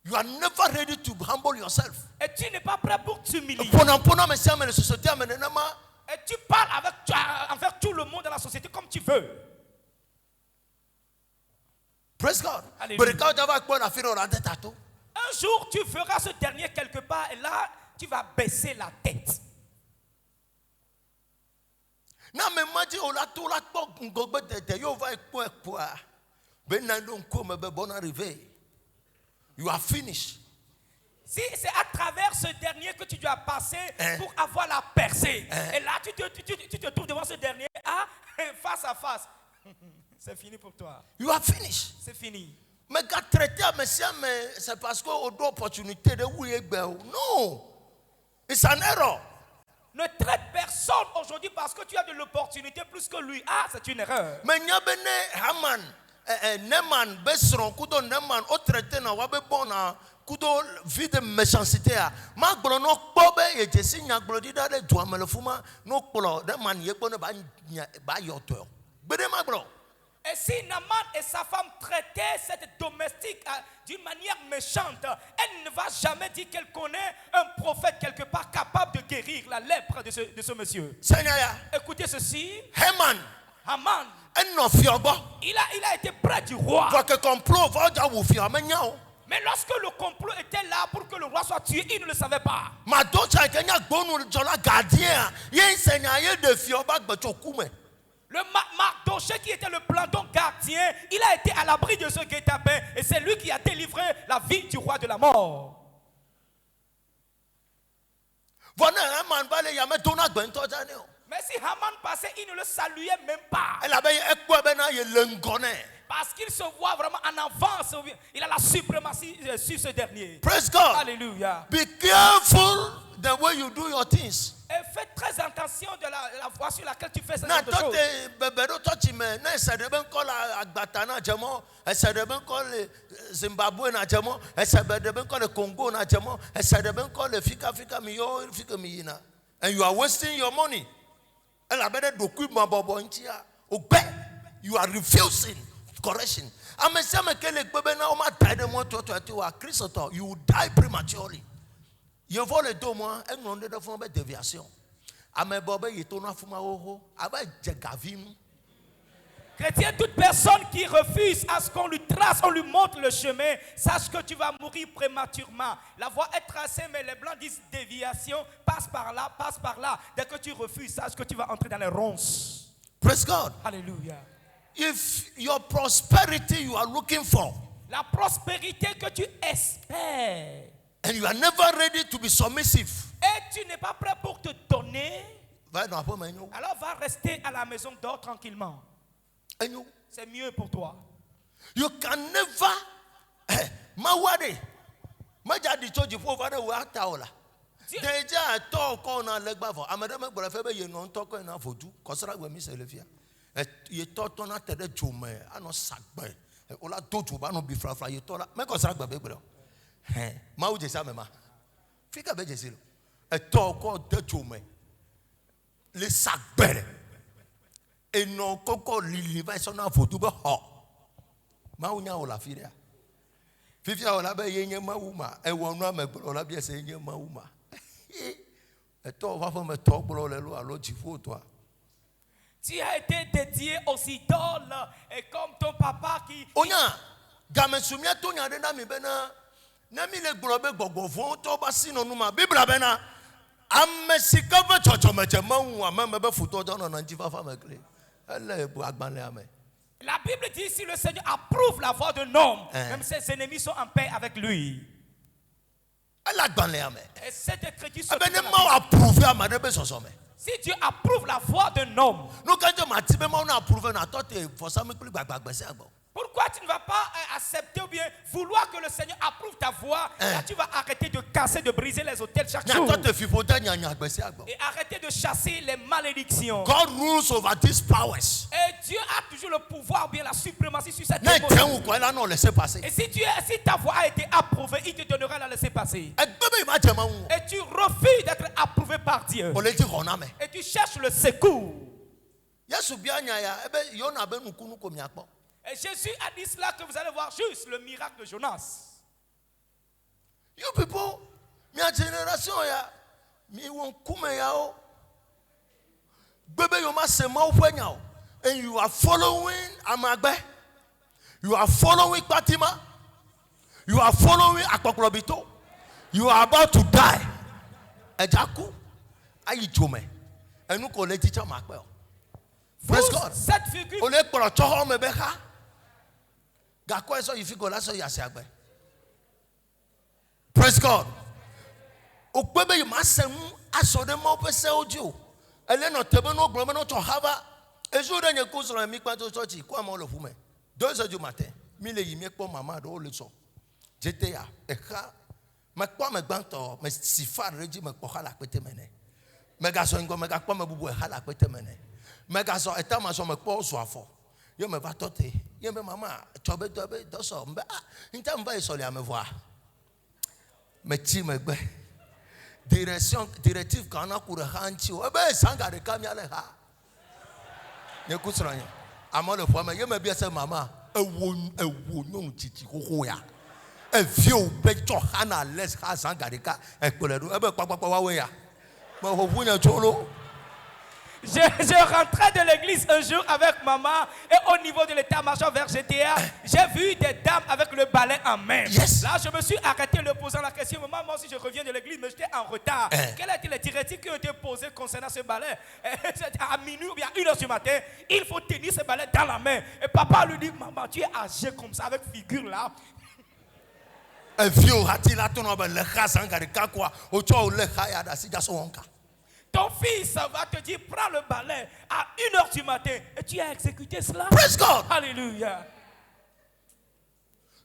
You are never ready to humble yourself. Et tu n'es pas prêt pour t'humilier. Et tu parles envers tout le monde dans la société comme tu veux. Praise God. Un jour, tu feras ce dernier quelque part et là, tu vas baisser la tête. You are finished. Si c'est à travers ce dernier que tu dois passer pour avoir la percée. Et là, tu te trouves devant ce dernier, face à face. C'est fini pour toi. You are finished. C'est fini. Mais quand traiter à monsieur, c'est parce qu'on a l'opportunité de vous aider. Non. It's an error. Ne traite personne aujourd'hui parce que tu as de l'opportunité plus que lui. C'est une erreur. Mais n'y a pas Haman, Neman, Besron, Kudo Neman, au traité na wabe bona, Kudo vie de méchanceté. Ma glono bobe et Jessie n'a glodi d'aller toi me le fuma, no polo, Neman yekone ba yoteur. Bede ma glo. Et si Naaman et sa femme traitaient cette domestique d'une manière méchante, elle ne va jamais dire qu'elle connaît un prophète quelque part capable de guérir la lèpre de ce monsieur. Seigneur, écoutez ceci. Haman, il a été près du roi. Mais lorsque le complot était là pour que le roi soit tué, il ne le savait pas. Le Mardoché qui était le planton gardien, il a été à l'abri de ce guet-apens et c'est lui qui a délivré la vie du roi de la mort. Mais si Haman passait, il ne le saluait même pas. Parce qu'il se voit vraiment en avance. Il a la suprématie sur ce dernier. Praise God. Alléluia. Be careful the way you do your things. Et fais très attention de la voie sur laquelle tu fais ces choses. And you are wasting your money. You are refusing correction. You will die prematurely. You vole le dos moi, un nom de forme de déviation. Ame bobe yetona fuma oho, aba jegavim. Chrétien, toute personne qui refuse à ce qu'on lui trace, on lui montre le chemin, sache que tu vas mourir prématurément. La voie est tracée, mais les blancs disent déviation, passe par là, passe par là. Dès que tu refuses, sache que tu vas entrer dans les ronces. Praise God. Alléluia. If your prosperity you are looking for, la prospérité que tu espères, and you are never ready to be submissive, et tu n'es pas prêt pour te donner, alors va rester à la maison, dors tranquillement. C'est mieux pour toi. You can never mawade majadi choji po vada wa taola. Deja to ko na legba fo amadama gbara fe be ye no to ko na foju kosara gbe mi se le fia. Ye to na tede chume ano sagbe. Ola doju ba no bi frafra ye to la me kosara gbe be gbere. Ma u je sa me ma. Fika be je si lo. E to ko de chume. Le sagbe. Et non, coco lili va son enfant tout bas. Maunya ola firia. Fifia ola be yenye mauma. E wonwa me ola bi ese yenye mauma. Et toi va faire me talk bro le lo alo jifo toi. Tu as été dédié aux idoles et comme ton papa qui. Onya, game sumia to nya de na mi bena. Na mi le globe gogovon to ba sino numa Bibla bena. Amesika be chocho meche mawu ameme be futo jona na njifa fa mekle. La Bible dit si le Seigneur approuve la voie d'un homme, même ses ennemis sont en paix avec lui. Et cette écriture si Dieu approuve la voie d'un homme, pourquoi tu ne vas pas accepter ou bien vouloir que le Seigneur approuve ta voix? Là, tu vas arrêter de casser, de briser les autels chaque jour. Et arrêter de chasser les malédictions. God rules over these powers. Et Dieu a toujours le pouvoir ou bien la suprématie sur cette émotion. Et si ta voix a été approuvée, il te donnera la laisser passer. Et tu refuses d'être approuvé par Dieu. Et tu cherches le secours. Et Jésus a dit cela que vous allez voir juste le miracle de Jonas. You people, my generation ya, mi won kume yao. Bebe yoma sema ufenyao. And you are following Amagbe. You are following Fatima. You are following Akwakulobito. You are about to die. Ejaku, ayi jome. Enu ko le teacher makbe. Praise God. Cette figure. Ole poro choho mebeha. Praise God. Okwebe masem asode mo pese ojo. Ele no tebe no glome no to hava. Ejo de nyeku so mi kwa to church kwa ma lo fume. 2h du matin. Mi le yimi po mama do le so. J'étais à eka me kwa me gbanto me sifar reji me ko hala pete mene. Me ga so ngo me ga kwa me bubu hala pete mene. Me ga so eta ma so me ko so afo. Yo me va tote. Yo me mama tobe do so mbe nta mba so le a me voir. Me ti me gbe. Directive kana kure hanchi o be sanga de kamia le ha. Ne kusranya. Amo le fo me yo me bia se mama ewo nyun titi koko ya. E vieux becho hana les ha sanga de ka e pole do e be papa wa we ya. Mo ho funya cholo. Je rentrais de l'église un jour avec maman et au niveau de l'état-major vers GTA, j'ai vu des dames avec le balai en main. Yes. Là, je me suis arrêté en leur posant la question, maman, moi aussi je reviens de l'église, mais j'étais en retard. Quelles étaient les directives qui ont été posées concernant ce balai? À minuit ou bien 1h du matin, il faut tenir ce balai dans la main. Et papa lui dit, maman, tu es âgé comme ça, avec figure là. Un vieux hatila ton ba le ha sanga de ka kwa o cho le ha ya da si da so wonka. Ton fils va te dire, prends le balai à 1h du matin. Et tu as exécuté cela. Praise God. Alléluia.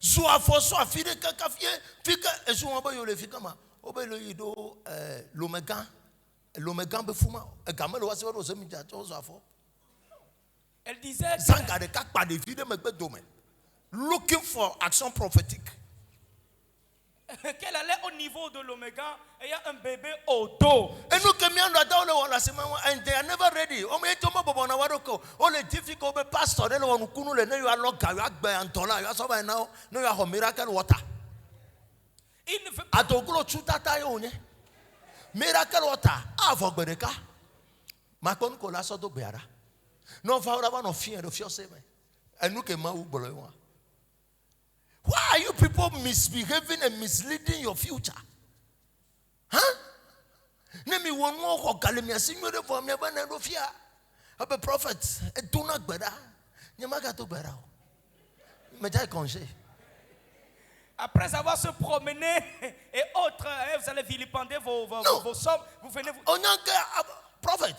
Soit fo soit fide kaka fie fika esu won ba yo le fika ma o be lo yido l'omégan be fuma e gamelo wa se wo so mi ja to so afo. Elle disait Sanga de ka pa de fide me gbe domaine. Looking for action prophétique. qu'elle allait au niveau de l'Oméga et il y a un bébé au dos. And they are never ready. All the difficult pastor, they want to know you are not and Tola. You are so by now, no, you are miracle water. Il ne veut I don't go through that. Miracle water. Ah, for Bereka. Macon Colasso do Beara. No, for no fear of your saving. And look at my Uber. Why are you people misbehaving and misleading your future? Huh? Name me one more or Galimia Signor for me when I fear. I'm a prophet. Do not better. Yamaga to better. Médaille congé. Après avoir se promené et autres, vous allez vilipender vos sommes. Vous venez vous. On a un prophet.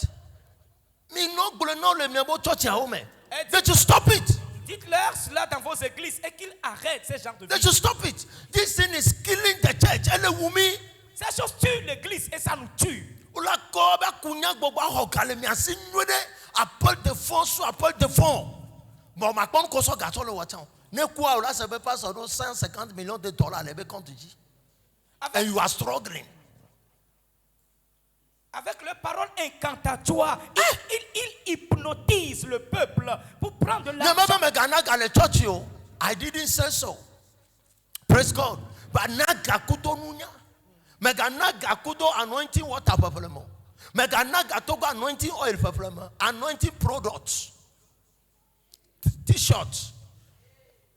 Me no no le miabo church à home. They should stop it. Dites-leur cela dans vos églises et qu'ils arrêtent ce genre de They vie. should stop it. This thing is killing the church. And the woman. Ces choses tuent l'église et ça nous tue. Ola koba kunya gbogbo ho Galimia Signor appelle de fonds soit appelle de fonds. Bon, ma compte qu'on soit gâteau le watchant. Ne quoi là ça veut pas ça doit 150 millions de dollars les compte dit. And you are struggling. Avec leurs paroles incantatoires, ils hypnotisent le peuple pour prendre de l'argent. I didn't say so. Praise God. But naga kudo nunya. Mega naga kudo anointing water peplement. Mega naga togo anointing oil peplement. Anointing products. T-shirts.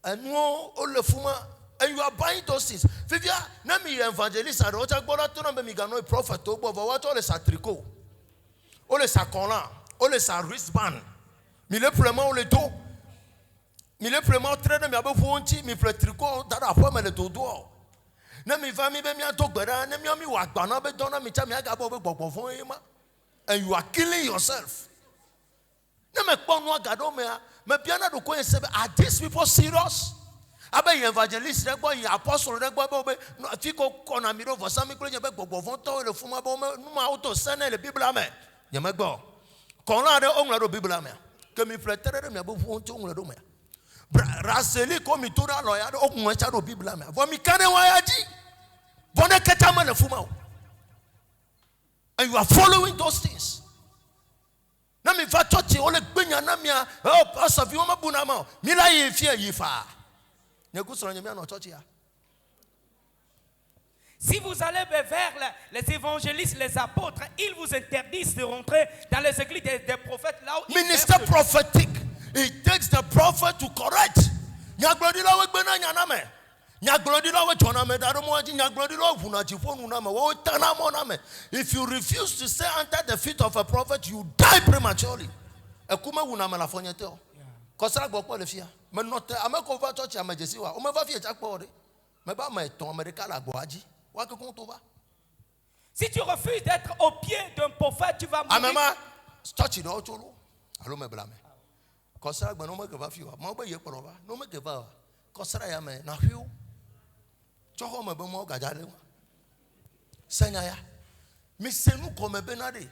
And no ole fuma. And you are buying those things. Vivia, na mi evangelist a rocha gbora to na me gano prophet to gbo wa to le sa tricot. O le sa collant, o le sa wristband. Mi le vraiment o le do. Mi le vraiment traîner mi abo fonti mi pre tricot da fo me le to do. Na mi va mi be mi to gbera na mi wa gba na be don na mi cha mi aga bo be gbogbo fun yin ma. And you are killing yourself. Na me pon no agado me me bia na do ko yen are these people serious? Abe evangelist regbo yin apostle regbo be no fiko kona mi ro for sami klo je be gbogbo fun to le fun ma bo no ma auto sene le bible ame je me gbo kon la de onla do bible ame ke mi pretere mi abo fun ti onla do me raseli ko mi to da lo ya do okun e cha do bible ame for mi kane wa ya ji bone keta ma le fun ma. And you are following those things. Na mi va church o le gbenya na mi oh pastor fi o ma bu na ma mi la ye fi yi fa. Si vous allez vers les évangélistes, les apôtres, ils vous interdisent de rentrer dans les églises des prophètes là où minister prophetic. It takes the prophet to correct. If you refuse to stay under the feet of a prophet, you die prematurely. Kosara gbogbo le fia me note ameko va church amejesi wa o me va fie chakpo re me ba me ton America la gbo aji Si tu refuses d'être au pied d'un prophète, tu vas mourir. Amema, touch it all cholo. Allo me blame. Kosara gbe no me ke va fiwa. Mo be ye kporo ba. No me ke va. Kosara ya me na fiu. Choho me be mo gajale wa. Senya ya. Mi senu ko me be na de.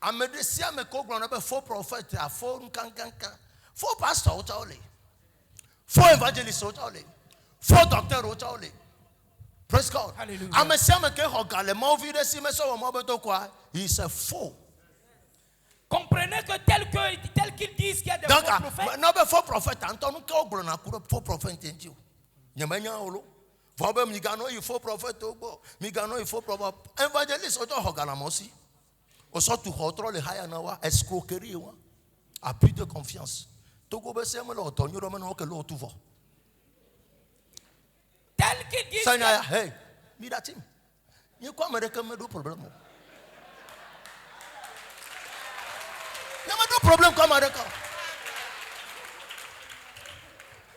Amede si ame ko gbo na be faux prophète, a faux nkankankan. Faux pastor o chole. Faux evangelist o chole. Faux docteur o chole. Praise God. Hallelujah. I'm a same que regale mon vie de si me so mo beto quoi. He's a fool. Comprenez que tel qu'ils disent qu'il y a des faux prophètes. Donc, faux prophète. Anton ko gro na ku faux prophète ntiu. Nyamanya olo. Vobe mi gano il faux prophète ogbo. Mi gano il faux prophète. Evangelist o to regala mo si. O so tu contrôle le haya na wa escroquerie wa. Abus de confiance. Togo be se me lo to nyoro me no ke lo tu vo. Tel qu'ils disent. Sanya, hey, me that him. You come America me do problem. No problem come America.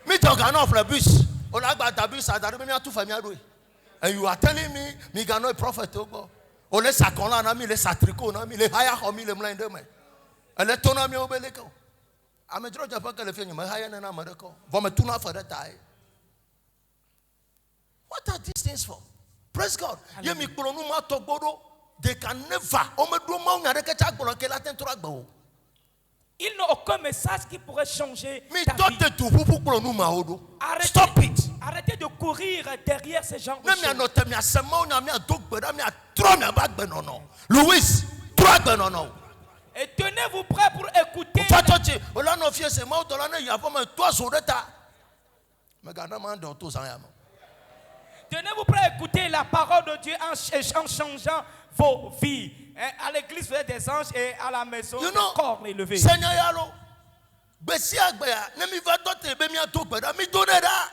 Me talk enough the bus. Ola gba da bus adare me atu fami ado. And you are telling me gano a prophet ogo. Ole sakonla na mi le satriko na mi le haya ho mi le mlende me. Ele tona mi obeleko. Ame jro Japan ke le fi me haya na America. Vo me tuna for that time. What are these things for? Praise God. They can never. Il n'a aucun message qui pourrait changer ta vie. Stop it. Arrêtez de courir derrière ces gens. Louis, et tenez-vous prêts pour écouter. Tenez-vous prêts à écouter la parole de Dieu en changeant vos vies. À l'église, vous êtes des anges et à la maison, des corps élevés. Seigneur Yalo, Bessia Bea, Nemi va doter, Bemia Topeda, mi donera.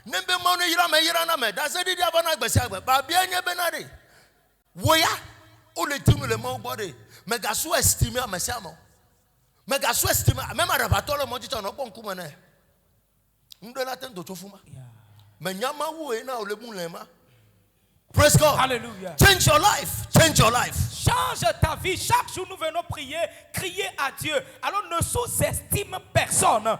Nembe Mone Yirame Yiraname, Dazedi Diabana Bessia, Babia Benade. Woya, ou le timu le mot body, Megasu estimé à Messiamo. Megasu estimé, même à Rabatolo Mojito, no bon kumane. Ndelaten do Chofuma. Praise God. Hallelujah. Change your life. Change your life. Change ta vie. Chaque jour nous venons prier, crier à Dieu. Alors ne sous-estime personne.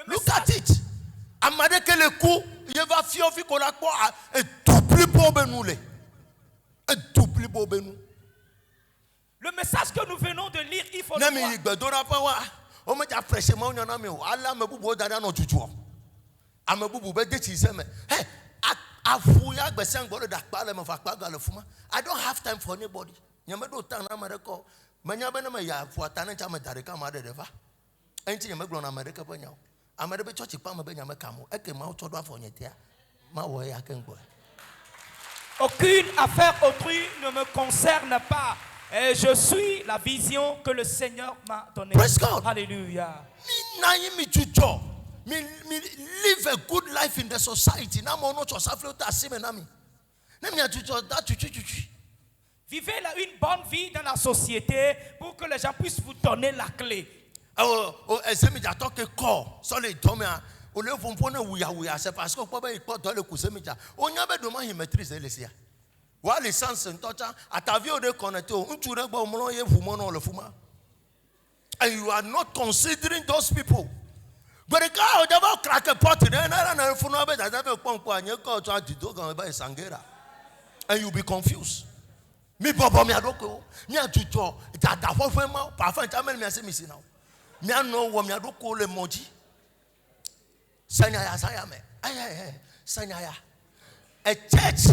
Look at it. Amade que le coup, il va fiofi qu'on a quoi et tout plus beau benule. Et tout plus beau benou. Le message que nous venons de lire, il faut le voir. O me ja fresh ma onya na me o ala me bubu dada no tutu am bubu be deti se me hey afu ya gbese ngoro da pa le me fa pa ga le fuma. I don't have time for anybody. Nyame do tan na America manya be na me ya fu ata na cha me dare ka ma de fa enti nyame glo na America pa nya o amade be church pa ma be nyame ka mo e ke ma o todo afo nyetia ma wo ya ken gbo. Aucune affaire autrui ne me concerne pas. Et je suis la vision que le Seigneur m'a donnée. Praise God. Alléluia. Me live a good life in the society. Vivez une bonne vie dans la société pour que les gens puissent vous donner la clé. C'est parce que Wali sans ntocha atavio de connecté untu re gbo mo ye fumo no le fuma. And you are not considering those people. But the guy who never crack a pot na funo be da be ponpo anye ko to adido gan be sangera. And you be confused. Me bobo me adoko me atuto dada fofo ma pa fa nta me ase mi si now. Me ano wo me adoko le moji. Sanya ya saya me. Ay sanya ya. A church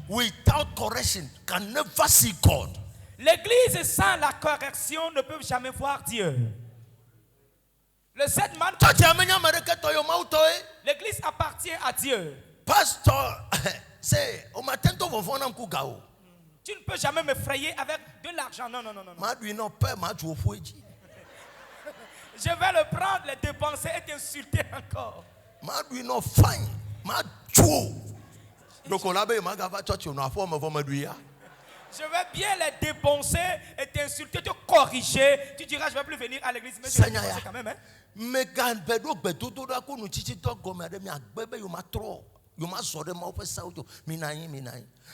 without correction can never see God. L'église sans la correction ne peut jamais voir Dieu. Le sept man. L'église appartient à Dieu. Pasteur, c'est au matin tu vas voir un coup gao. Tu ne peux jamais me frayer avec de l'argent. Non. Je vais le prendre, le dépenser et t'insulter encore. Je vais bien les défoncer et t'insulter, te corriger. Tu diras, je ne vais plus venir à l'église, mais je vais Seigneur, défoncer quand même. Hein? mais quand bedo bedo da ko nu chichi to gome de mi agbebe yo ma tro yo ma so de ma ofe saudio minayin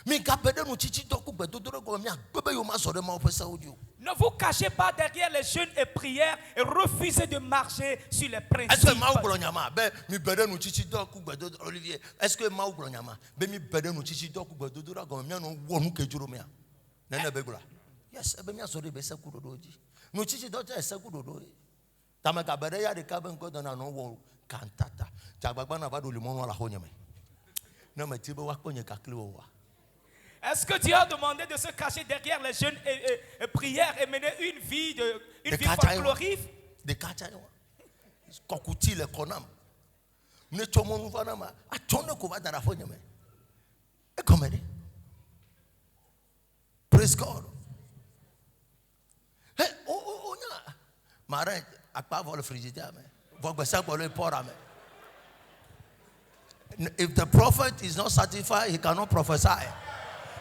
mi ka bedo nu chichi to ko bedo do gome mi agbebe yo ma so de ma ofe saudio. Ne vous cachez pas derrière les jeûnes et prières et refusez de marcher sur les principes. Est-ce que ma ou nyama be mi bedo nu chichi to ko bedo Olivier est-ce que ma ou nyama be mi bedo nu chichi to ko bedo do gome mi no wo nu kejuro mi a nene begula yes be mi so de be sekudo doji nu chichi to te sekudo do tamaka bere ya de kaben ko dona no wo kantata jagbagba na ba do le mo la ho nyame na ma ti be wa ko nye kakle wo wa. Est-ce que Dieu a demandé de se cacher derrière les jeûnes et prières et mener une vie folklorique? De kacha yo kokuti le konam ne chomo nu va na ma atone ko ba dara fo nyame e komedi. Praise God. Hey nya mara akpa vol frigidaire me vogbe sa ko le pora me. If the prophet is not satisfied, he cannot prophesy.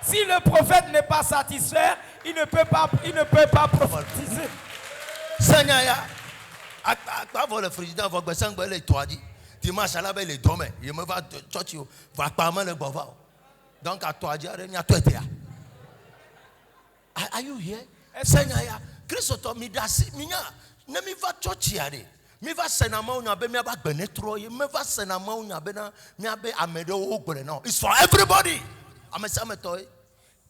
Si le prophète n'est pas satisfait, il ne peut pas prophétiser. Seigneur ya akpa vol frigidaire vogbe sa ko le toadi dimanche là be le dome il me va church va pa me le bova donc à toadi are mi atoete ya. Are you here? Seigneur ya Christ to mi dasi mi nya na mi va church ya de mi va senama unya be mi aba gbene troye mi va senama unya be na mi abe amede o gbere now. It's for everybody.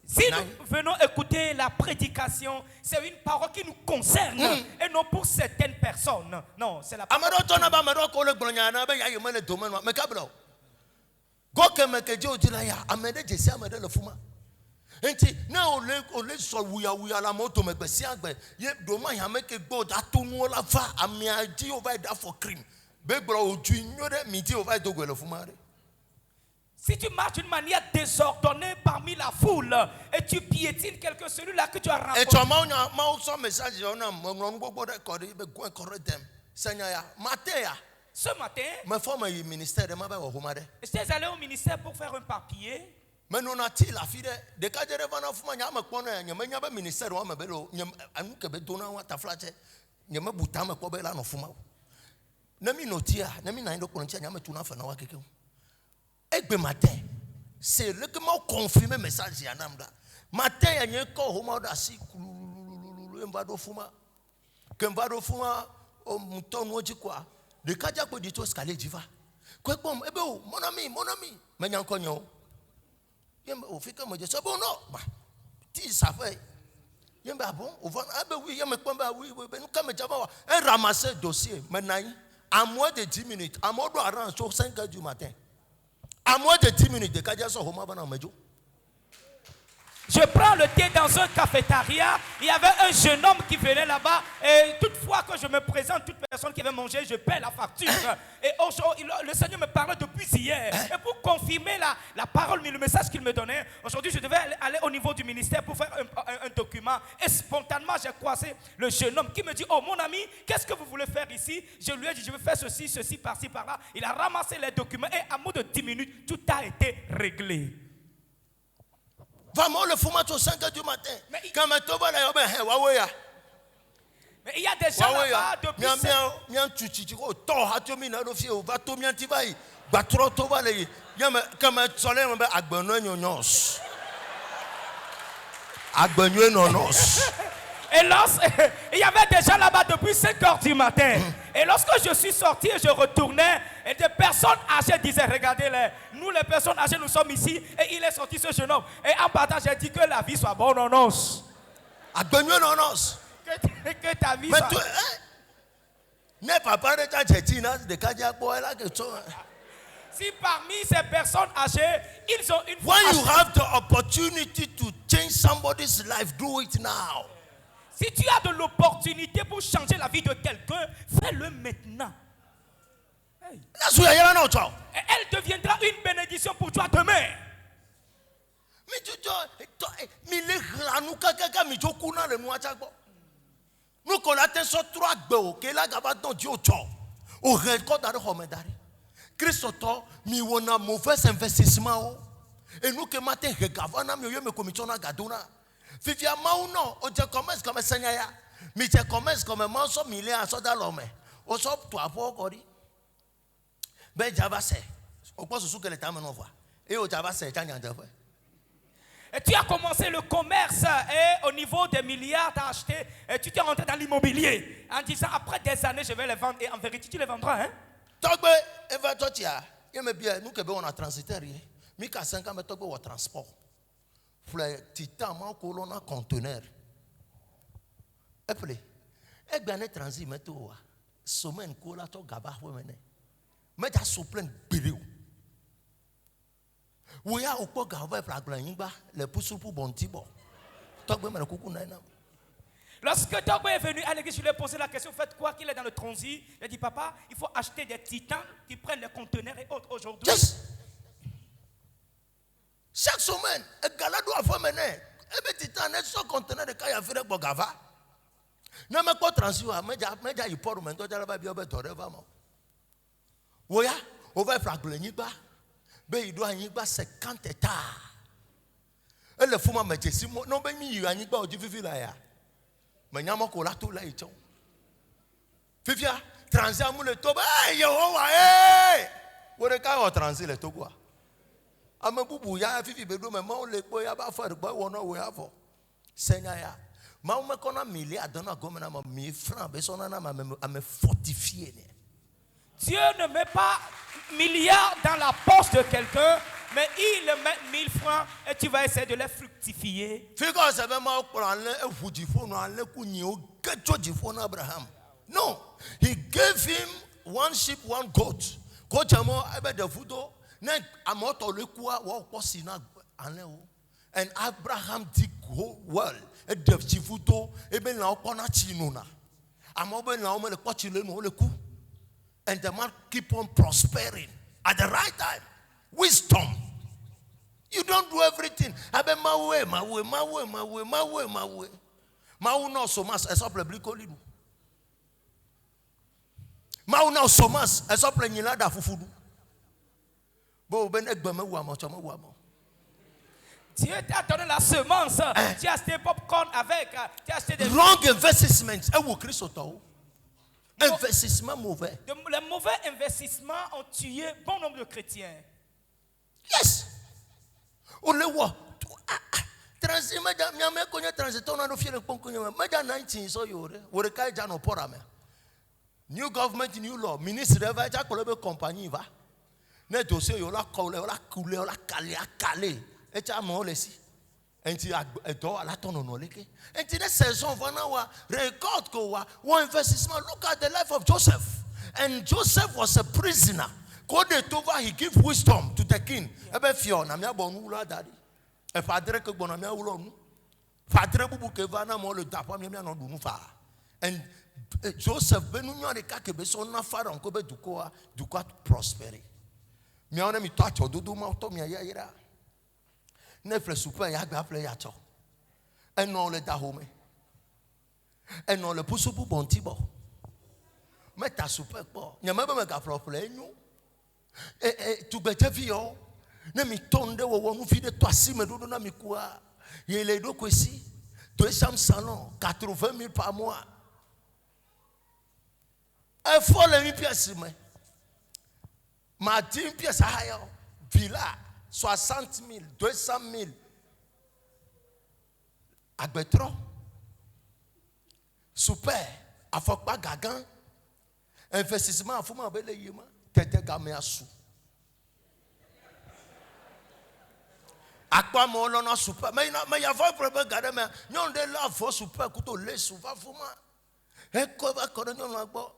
Si nous venons écouter la prédication, c'est une parole qui nous concerne et non pour certaines personnes. Non, c'est la parole. Enti na ole so wuya la moto me gbesi agbe ye do ma ya make god atunu la fa amia di over that for cream be bro oju nyore mi di over do gwele fumare. Si tu marches d'une manière désordonnée parmi la foule et tu piétines quelque celui-là que tu as rencontré. Et tu ma so message on a mon gbogbo record be go correct them. Seigneur ya matin. Ce matin, me forme ministère de ma ba wo humare. J'étais allé au ministère pour faire un papier. Mais non a-t-il la fille de cadre vana fuma nyama kona nyama nyaba ministère wa mabelo nyama anuke be dona wa taflache nyama butama ko be la no fuma na mi notia na mi na ndo ko ntia nyama tuna fa na wa keke egbe matin c'est le que m'a confirmé message ya namda matin ya nye ko ho ma da si kululu mbado fuma o muton woji kwa de kaja ko di to scale diva ko bom ebe o mon ami me nyanko nyo au fait comme je sais bon non bah tu savais yemba bon on va oui yemba komba oui nous comme jaba un ramasser dossier maintenant à moins de 10 minutes à moins de arrange sur 5h du matin à moins de 10 minutes de kadia so homa bana mejo. Je prends le thé dans un cafétéria. Il y avait un jeune homme qui venait là-bas. Et toutefois que je me présente, toute personne qui veut manger, je paie la facture. Et aujourd'hui, le Seigneur me parlait depuis hier. Et pour confirmer la parole, le message qu'il me donnait, aujourd'hui, je devais aller au niveau du ministère pour faire un document. Et spontanément, j'ai croisé le jeune homme qui me dit, oh mon ami, qu'est-ce que vous voulez faire ici? Je lui ai dit, je veux faire ceci, par-ci, par-là. Il a ramassé les documents et à moins de 10 minutes, tout a été réglé. Vraiment, le fumato 5h du matin. Mais il y a des gens là-bas depuis Et il y avait des gens là-bas depuis 5h du matin. Et lorsque je suis sorti et je retournais, et des personnes âgées disaient, regardez-les, nous les personnes âgées, nous sommes ici. Et il est sorti ce jeune homme. Et en partant, j'ai dit que la vie soit bonne en os. Que ta vie soit bonne. Si parmi ces personnes âgées, ils ont une foi. When you have the opportunity to change somebody's life, do it now. Si tu as de l'opportunité pour changer la vie de quelqu'un, fais-le maintenant. Hey. Et elle deviendra une bénédiction pour toi demain. Christo mi wona mauvais investissement et nous que matin regavana mi yo me commission na gadona Fifia Mauno, o je commence comme Seigneur. Mais je commence comme un morceau millier à soda l'homme. Au sort, toi, pour Cori. Ben, Java c'est. Au point où que les tames n'en voient. Et au Java c'est, Et tu as commencé le commerce et au niveau des milliards, tu as acheté et tu t'es rentré dans l'immobilier en disant après des années je vais les vendre et en vérité tu les vendras. Hein? Togbe, Eva Totia, il me bien, nous que on a transité rien. Mais qu'à 5 ans, mais Togbe, au transport. Fleur, titan, mon colonna conteneur. Et puis, et bien, les transits, mais tout, semaine, cola, to gaba, mais t'as souple un bidou. Oui, à au quoi gaba, flaglanimba, les poussous pour bon tibo. Togbe, mais le coucou n'a. Lorsque Togbe est venu à l'église, je lui ai posé la question, faites quoi qu'il est dans le transit? Il a dit, papa, il faut acheter des titans qui prennent les conteneurs et autres aujourd'hui. Yes. Chaque semaine, un gars doit faire mener. Et bien, titan, n'est-ce pas conteneur de Kaya Fire Bogava? Non, mais quoi transit, mais il faut remettre dans la Bible, oui, on va faire Gleniba. Ben, il doit y avoir 50 hectares. Et le fou m'a mis, non, ben, il y a un peu de difficulté là. Mais il y a un peu de tout là. Fifia, transit à le toba. Hey, yo, hey! Vous regardez transit le toba. Ame bubu ya fifi bedo me ma le po ya ba fa gba wono we afo senya ya ma me kona milliard dona gomena ma 1000 francs be sona na ma me fortifier. Dieu ne met pas milliards dans la poche de quelqu'un, mais il met 1000 francs et tu vas essayer de les fructifier. Figure ça be ma ko an le efudifo no an le kunyi o gejo difo na Abraham. No, he gave him one sheep, one goat. Coach amo ebe de fudo. And Abraham did go well. And the man keep on prospering at the right time. Wisdom. You don't do everything. My way. No so much as up public olive. No so much as up playing da fufudu. Dieu t'a donné la semence. Tu as acheté popcorn avec. Tu as acheté des wrong investments. Investissement mauvais. Les mauvais investissements ont tué bon nombre de chrétiens. Yes. On le voit. Transit, new government, new law. Ministre de compagnie va. Ne dossier yo la coulé yo la calé et tu as mon laissé et tu as à la ton non leke et tu des saison vana wa record ko wa one investissement. Look at the life of Joseph, and Joseph was a prisoner. God over, he give wisdom to the king. Ebe fio na mia bonu la daddy e fadre ke gbona mia wulo nu fadre bubu ke vana mo le dapa mia no dunu fa. And Joseph benu nyore ka ke be so na fara ko be duko prosperi. Mais on a mis toi, tu as doudou, tu as ira. Ne fais souper, ya gba play yacho. Et non le dahome. Et non le pousse pour bon tibo. Mais ta souper pas. N'y a même pas me gaflo play nous. Et tu bete vio. Ne mi tonde wo nous fi de toi si me doudou na mi quoi. Ye le do kwesi. 200 salons, 80 000 par mois. Il faut les 1000 pièces mais. Ma 10 pièces à villa 60 000, 200 000. Agbetro. Super. Afokpa gagan. Investissement à Fouma Bele Yima. Tete game à sou. Akwa mo lona super. Mais il y a un problème garder mais non de là faut super couteau les souva Fouma. Et quoi va connaître non là-bas.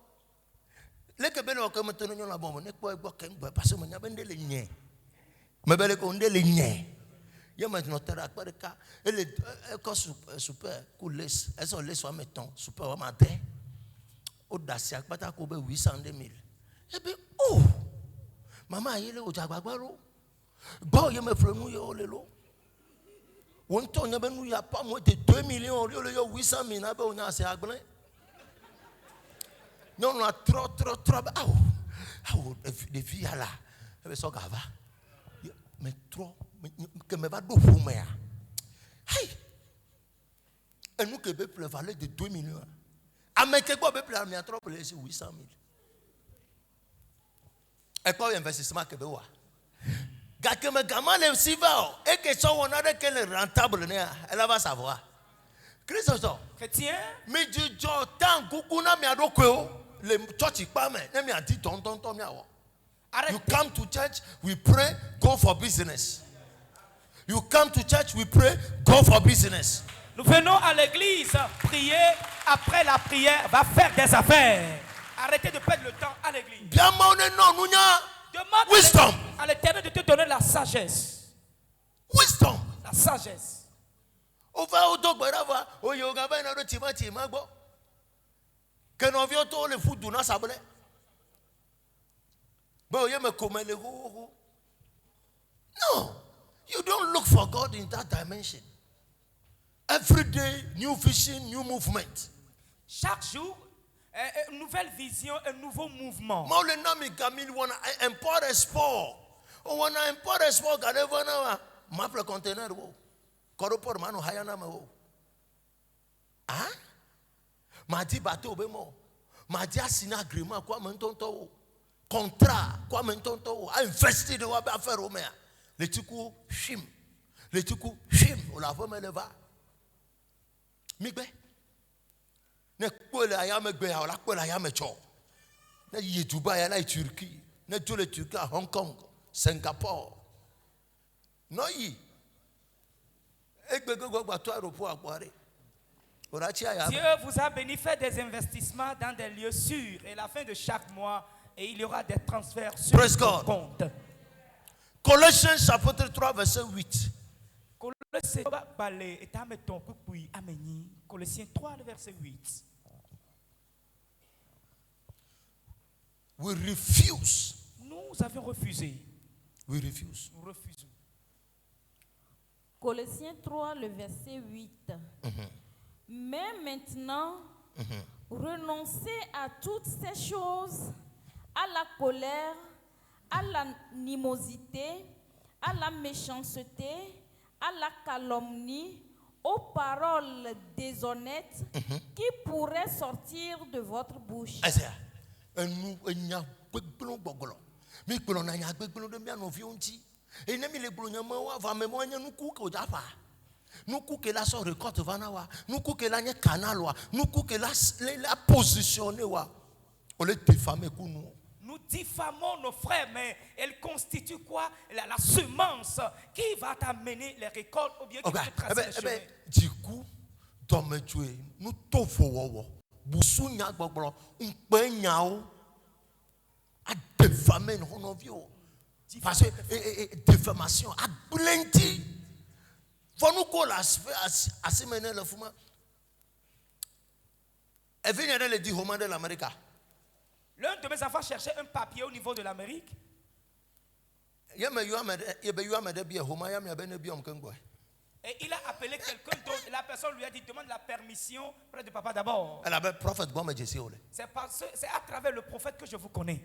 Les Québécois comme maintenant nous l'avons ne quoi parce que nous avons des lignes. Mais belle qu'on des lignes. Il y a maintenant terre à cas et les super cool elles sont les soins mettons super va matin. Audacia pas ta coube 800 000. Et puis oh maman il est au Jabagbaro. Bon il me fait nous yo lelo. On ton y a ben nous y a pas moins de 2 millions yo 800 000 na be on a c'est agblin. Non, on a trop. Les filles là, elles sont gava. Mais trop, que me va d'où pour moi. Hey, Et nous qui peut valeur de 2 millions. Américain peut pleurer mais trop pour 800 000. Et quoi investissement que bewa? Gake me gamin le siva et que ça on a que le rentable né, elle va savoir. Christ Chrétien, mais du jour tant kukuna mi adoko le church pas mais ne mi adi ton mi awo. You come to church, we pray, go for business. You come to church, we pray, go for business. nous venons à l'église prier, après la prière, va faire des affaires. Arrêtez de perdre le temps à l'église. Demande Wisdom. à l'Éternel de te donner la sagesse. Wisdom. La sagesse. No, you don't look for God in that dimension. Every day, new vision, new movement. Chaque jour, une nouvelle vision, un nouveau mouvement. Import export. On a import export. Maple container. Koropor manu hayana mo. Ah? Madi bateau bemo. Madi asina agreement kwa mentonto. Contrat kwa mentonto. A investi de wa ba faire o mea. Le tiku shim. Le tiku shim. O la femme leva. Migbe. Ne kwele ayame gbe ya la kwele ayame cho. Ne yi Dubai la Turquie. Ne tous les Turcs à Hong Kong, Singapour. No yi. Dieu vous a béni, fait des investissements dans des lieux sûrs. Et à la fin de chaque mois, et il y aura des transferts sur votre compte. Colossiens chapitre 3, verset 8. Colossiens 3, verset 8. We refuse. Nous avions refusé. We refuse. Nous refusons. Colossiens 3, le verset 8. Mais maintenant, renoncez à toutes ces choses, à la colère, à l'animosité, à la méchanceté, à la calomnie, aux paroles déshonnêtes qui pourraient sortir de votre bouche. Enemi le blonyama wa va memoanya nuku ko japa nuku ke la so record vana wa nuku ke la nye canal wa nuku ke la positionner wa on le diffamer kunu. Nous diffamons nos frères, mais elle constitue quoi? La semence qui va t'amener les récoltes ou bien qui va te tracer le chemin. Du coup, dans me tuer, nous tofo wo busunya gbogbo npenyao a diffamer nos vies. Parce que déformation a plenty. Faut nous qu'on la fait assez mener le fuma. Et vient le dire au de l'Amérique. L'un de mes enfants cherchait un papier au niveau de l'Amérique. Et il a appelé quelqu'un d'autre. La personne lui a dit demande la permission près de papa d'abord. C'est à travers le prophète que je vous connais.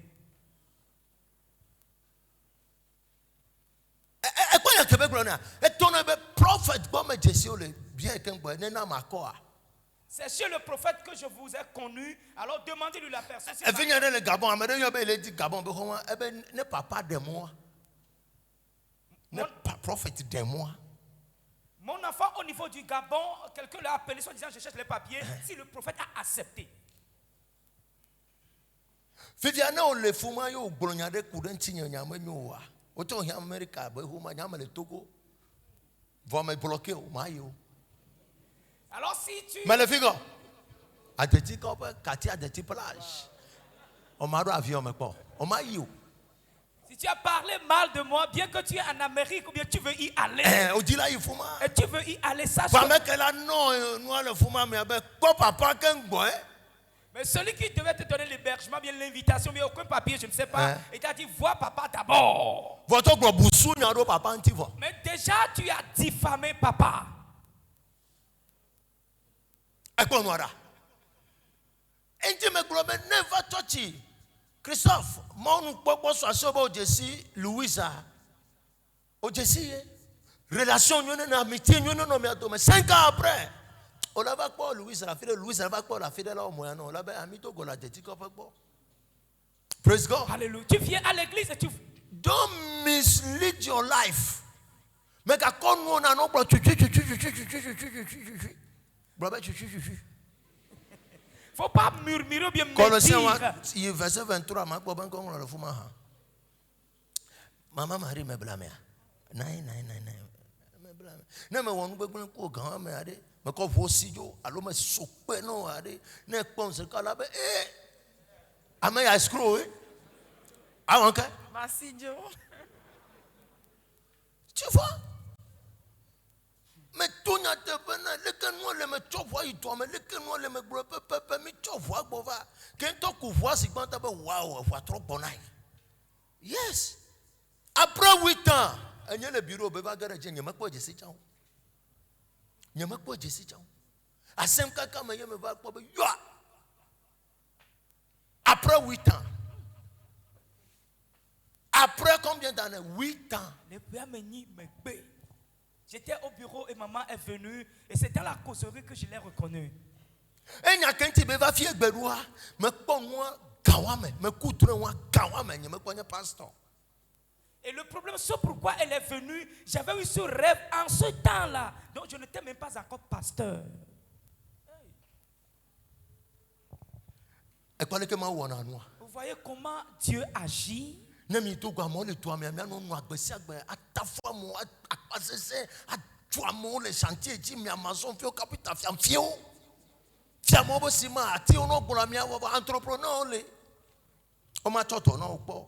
C'est chez le prophète que je vous ai connu. Alors demandez-lui la personne. Mon enfant au niveau du Gabon, quelqu'un l'a appelé en disant je cherche les papiers. Si le prophète a accepté. Alors si tu... Mais les filles, à des petits corps, à des petits plages. On m'a avion, mais pas. On m'a eu. Si tu as parlé mal de moi, bien que tu es en Amérique ou bien tu veux y aller. Et tu veux y aller, sache mais celui qui devait te donner l'hébergement, bien l'invitation, mais aucun papier, je ne sais pas. Il t'a dit, vois papa d'abord. Mais déjà, tu as diffamé papa. Christophe, mon papa soit sobo Jessie, Louisa. Au Jessie, relation, amitié, 5 ans après. On l'a pas Louis la fille, Louis la pas la fille là au moyen non, on l'a pas ami to gola teti ko pas. Praise God. Alléluia. Tu viens à l'église et tu... Don't mislead your life. Mais quand on a non faut pas murmurer ou bien Colossiens dire. verset 23 ma ko ban ko on le fuma ha. Maman Marie me blâmer. Nai. Me blâmer. Na me won gbegbe ko gan me ade. Me ko vo sijo alo me sope no ade. Na pon se kala be Am I screw it? Ah, ok? Masidio. Tu vois? Mais tout n'a pas de que nous les mettons voir et toi, mais que nous les mettons papa, mais tu vois, bova. Quand tu vois, c'est quand tu vas waouh, vois trop bon. Yes. Après 8 ans, il y a le bureau, il va garder, il n'y a pas de séchant. Il n'y a pas de séchant. À 5 ans, quand il me va, après 8 ans. Après combien d'années? 8 ans. Le père me dit, j'étais au bureau et maman est venue et c'est dans la causerie que je l'ai reconnu. Et il y a quelqu'un qui va faire beroua, me moi kawame, me coudre moi kawame, me connais pasteur. Et le problème, c'est pourquoi elle est venue. J'avais eu ce rêve en ce temps-là. Donc je n'étais même pas encore pasteur. Vous voyez comment Dieu agit? Ne mi to gwa mo le to ami no nu agbesi agbe atafo mo apasese atwa mo le chantier ji mi amazon fio capital fio mo bo sima ati ono gbola mi awo entrepreneur le o ma toto na opo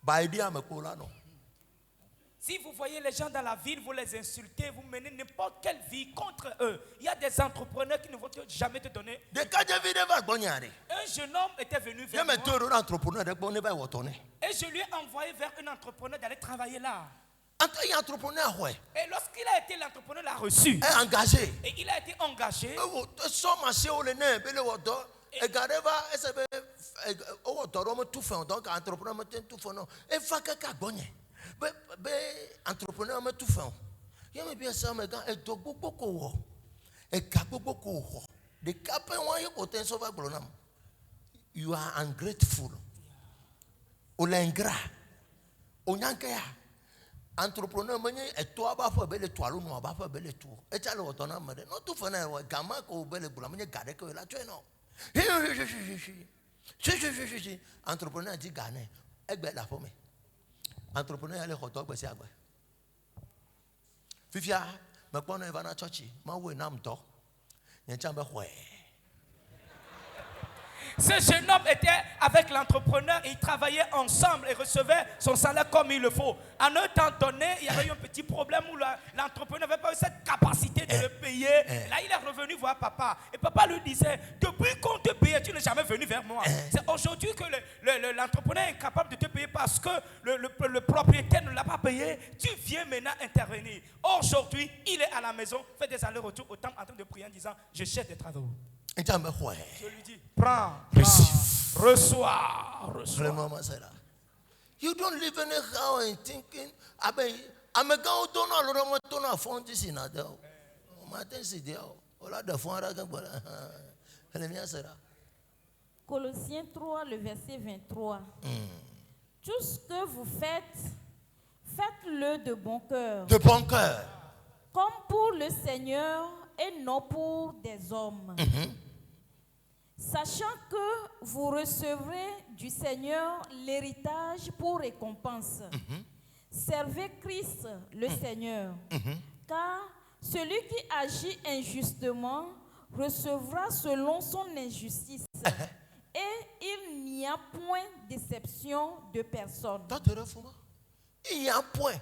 ba idea me ko la no. Si vous voyez les gens dans la ville, vous les insultez, vous menez n'importe quelle vie contre eux. Il y a des entrepreneurs qui ne vont jamais te donner. Un jeune homme était venu vers moi. Et je lui ai envoyé vers un entrepreneur d'aller travailler là. Et lorsqu'il a été, l'entrepreneur l'a reçu. Engagé. Et il a été engagé. Entrepreneur me tout fait. Il me bien ça me gars et do beaucoup ko e ka beaucoup ko de cap one you côté sauver blonam. You are ungrateful. O l'ingrat. O nyankaya. Entrepreneur me e to aba fo be le to alo no aba fo be le to. E cha le otona me de no tout fait na gama ko be le blonam me garder ko la tu no. Entrepreneur dit gagner. E gbe la fo me. Entrepreneur les hot dog be agba fifia me kpon na na church ma wo na mto nyen be hwe. Ce jeune homme était avec l'entrepreneur, ils travaillaient ensemble et recevaient son salaire comme il le faut. À un temps donné, il y avait eu un petit problème où l'entrepreneur n'avait pas eu cette capacité de le payer. Là, il est revenu voir papa. Et papa lui disait, depuis qu'on te paye, tu n'es jamais venu vers moi. C'est aujourd'hui que l'entrepreneur est incapable de te payer parce que le propriétaire ne l'a pas payé. Tu viens maintenant intervenir. Aujourd'hui, il est à la maison, fait des allers-retours au temple en train de prier en disant, je cherche des travaux. Je lui dis, prends, reçois. You don't live anyhow and thinking, I'm a go to no to no phone this in a del. Matin c'est dia. Ola de fond ara gamba. Colossiens 3, le verset 23. Tout ce que vous faites, faites-le de bon cœur. De bon cœur. Comme pour le Seigneur et non pour des hommes. Sachant que vous recevrez du Seigneur l'héritage pour récompense. Servez Christ le Seigneur. Car celui qui agit injustement recevra selon son injustice. Et il n'y a point d'exception de personne. Il y a un point.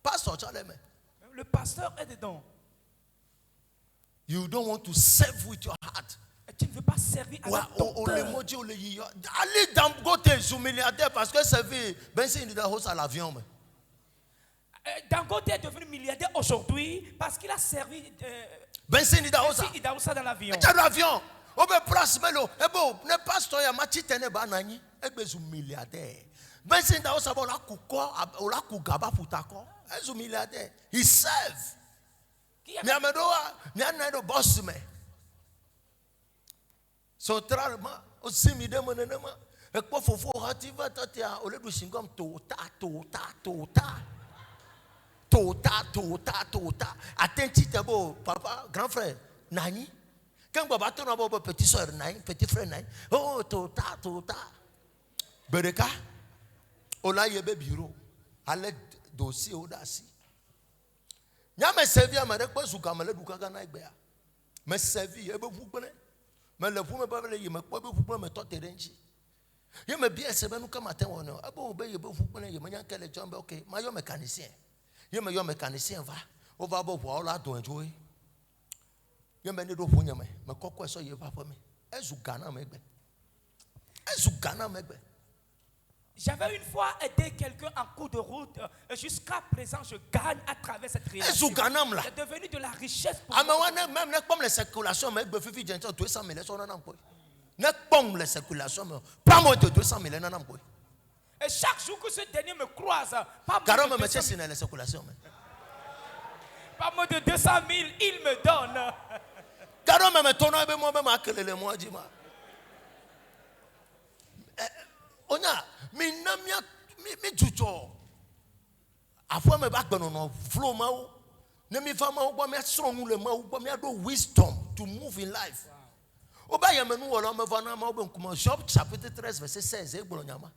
Pas sortir les mains. Le pasteur est dedans. You don't want to serve with your heart. Tu ne veux pas servir avec ton cœur. Allez dans Dangote milliardaire parce que servir ben c'est une hausse à l'avion. Dangote est devenu milliardaire aujourd'hui parce qu'il a servi ben c'est une hausse dans l'avion. Dans l'avion. On veut place melo. Et bon, ne pas toi ya machi tene banani. Et ben c'est milliardaire. Ben c'est une hausse la kuko, la kugaba futako. Et c'est milliardaire. He serve. Miamedoa, mianaido boss me. So tralma, o simi de monenema. E kwa fofo hativa tatia, ole du singom tota. Attends tabo, papa, grand frère, nani. Quand baba ton abo petit soeur nani, petit frère nani. Oh tota. Bereka, ola yebe bureau, ale dossier odasi. Nya me servi amere kwa zuka mele duka na igbe ya. Me servi ebe fukpene. Me le fu me ba le yeme kwa be fukpene me to terenji. Ye me bia se be nu ka matin wono. Abo be yebe fukpene ye me nya kele jombe okay. Ma yo mécanicien. Ye me yo mécanicien va. O va bo vo la do enjoy. Ye me ne do fu nyame. Me kokko so ye papa me. Ezuka na me igbe. J'avais une fois aidé quelqu'un en cours de route. Jusqu'à présent, je gagne à travers cette relation. C'est devenu de la richesse pour moi. Même comme les circulations, mais il faut 200 000. Ne pomme les circulations, pas moins de 200 000. Et chaque jour que ce dernier me croise, pas moins de 200 000, il me donne. Onya, mi jujo. Afwa me back no flow ma o. Ne mi fa ma o gbo me strong le ma o gbo me do wisdom to move in life. Oba ye menu wo lo me va na ma o be nkuma Job chapitre 13 verset 16 e gboro nyama.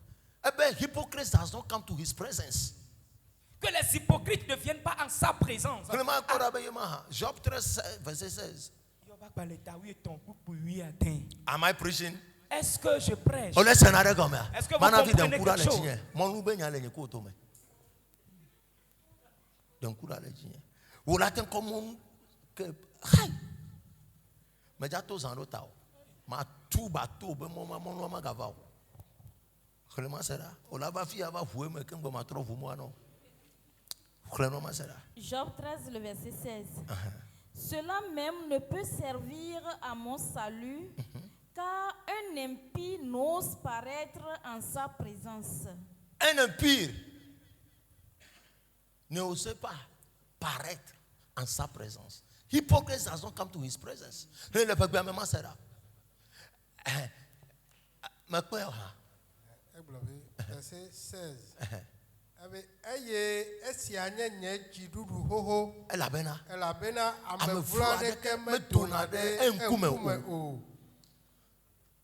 Ebe hypocrite does not come to his presence. Que les hypocrites ne viennent pas en sa présence. Job 13 verset 16. Am I preaching? Est-ce que je prêche? Est-ce que vous comprenez quelque chose? Job 13, le verset 16. Cela même ne peut servir à mon salut, car un impie n'ose paraître en sa présence. Un impie n'ose pas paraître en sa présence. Hypocrite does not come to his presence. Verset 16.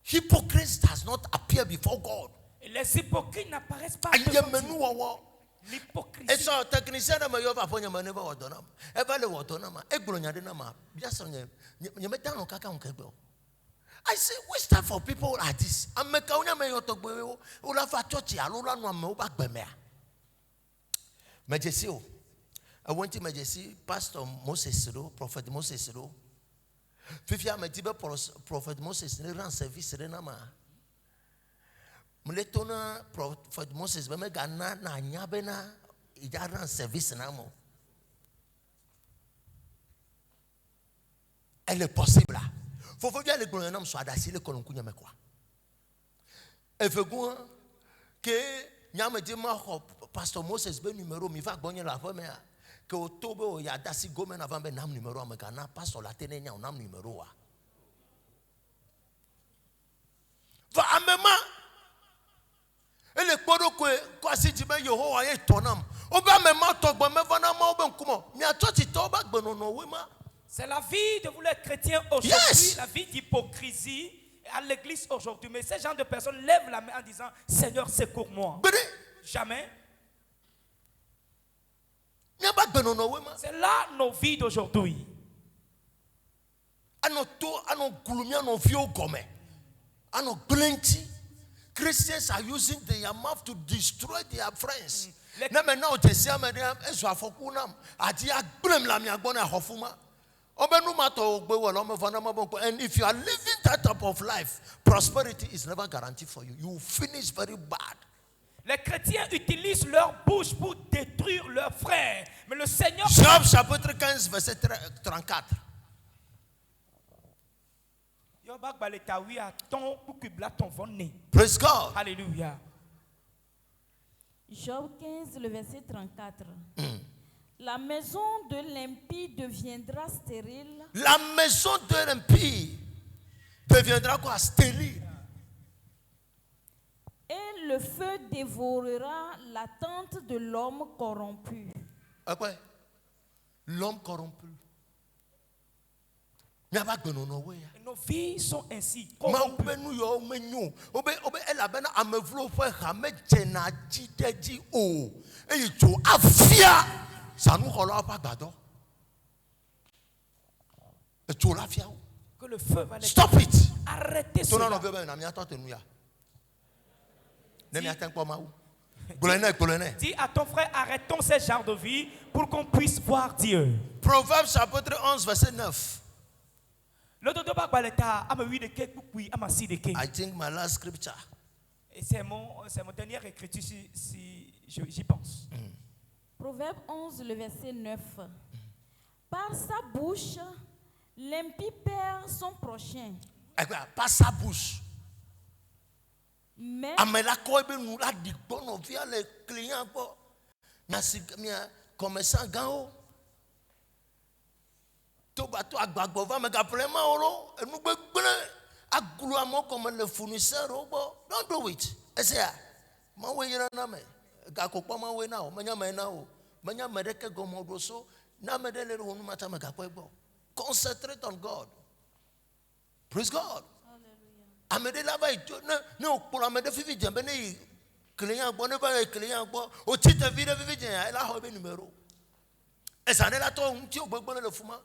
Hypocrites does not appear before God. Les hypocrites n'apparaissent pas devant Dieu. L'hypocrisie. Et ça, technicien de me va poigner maneva odonam. E va le odonam. E glonya de nama. Bien sûr, you met down on kaka on kebo. I say, which type of people are this? I'm me kaunya me yotogbe o la fa church ya lo la no me o ba gbe me a. Majesi o. I went to Majesi, Pastor Moses Ro, Prophet Moses Ro. Fifia me tibe Prophet Moses ne ran service re na ma. Mletona Prophet Moses be me gana na anya be na ija ran service na mo. Elle est possible. Faut dire les gouvernements soit d'assez le coloncunya me quoi. Et fait quoi que nyame dit ma Pastor Moses be numéro mi va gagner la femme que otobo ya dasi gomen avant be nam numéro me gana pastor la tene nya nam numéro a. Va amema ele kpodo ko si ti be Yehowa ye tonam oba mema togbo me va na ma oba nkumo mi atochi to ba gbono no we ma. C'est la vie de vous les chrétiens aujourd'hui, yes. La vie d'hypocrisie à l'église aujourd'hui. Mais ces gens de personnes lèvent la main en disant Seigneur, secours-moi. Jamais. C'est là nos vies d'aujourd'hui. Christians are using their mouth to destroy their friends. And if you are living that type of life, prosperity is never guaranteed for you. You will finish very bad. Les chrétiens utilisent leur bouche pour détruire leurs frères. Mais le Seigneur... Job chapitre 15, verset 34. Praise God. Alléluia. Job 15, le verset 34. La maison de l'impie deviendra stérile. La maison de l'impie deviendra quoi? Stérile. Et le feu dévorera la tente de l'homme corrompu. Après, l'homme corrompu. Il n'y a pas de non. Nos vies sont ainsi corrompues. Que le feu va les Stop it. arrêter cela. Dis à ton frère, arrêtons ce genre de vie pour qu'on puisse voir Dieu. Proverbes chapitre 11 verset 9. I think my last scripture. Et c'est mon dernière écriture si j'y pense. Proverbe 11, le verset 9. Par sa bouche, l'impie perd son prochain. Par sa bouche. Mais Amela kobe nous la dit bon on vient les clients quoi. Mia commerçant gao. To bato agbagbo va me gaprema oro e nu gbegbele agulu amo comme le fournisseur obo. Don't do it. Esia. Ma we yira na me. Ga kokpo ma we na o, manya me na o. Manya me reke gomodo so na me dele ro nu mata me gakpo egbo. Concentrate on God. Praise God. Amede là-bas, non, pour Amede Fifi Djembe, client, bon, ne pas client, bon, au titre de vie de Fifi Djembe, elle a un numéro. Et ça n'est pas toi, tu as besoin de fuma.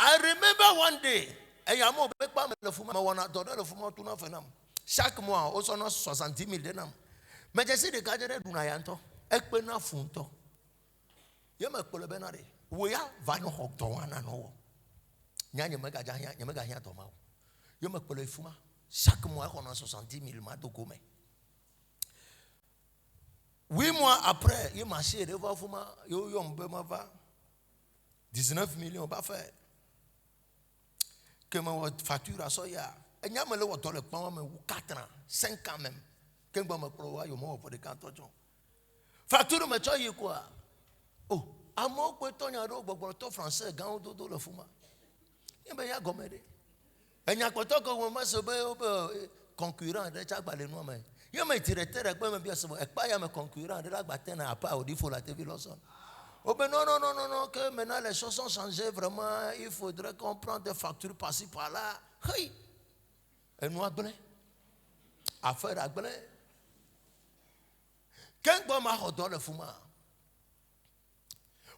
I remember one day, et il y a un mot, pas le fuma, mais on a donné le fuma tout le temps. Chaque mois, on a 70 000 dinars. Mais je sais de garder le Dunayanto, et que na funto. Il y a un peu de benari. Oui, va nous octowana no. Nya me gagne Thomas. Il y a un peu de fuma. Chaque mois, on a 70 000 de gourmet. 8 mois après, il m'a acheté de voir fuma, il y a 19 millions, pas fait. Que ma facture à soya. Et il y a me le vote le plan, mais 4 ans, 5 ans même. Que je me crois, il y a pour des cantons. Facture, mais tu as quoi? Oh, à moi, que tu as un français, gant dodo le fuma. Il y a gommé. Et n'y a pas de concurrent de chaque balai noir. Il y a un directeur qui est bien souvent. Et pas il y a un concurrent de la bataille à part au défaut la TV Lawson. Oh ben non, que maintenant les choses ont changé vraiment. Il faudrait qu'on prenne des factures par-ci par-là. Oui. Et nous avons affaire à gagner. Quand on m'a redonné le fuma,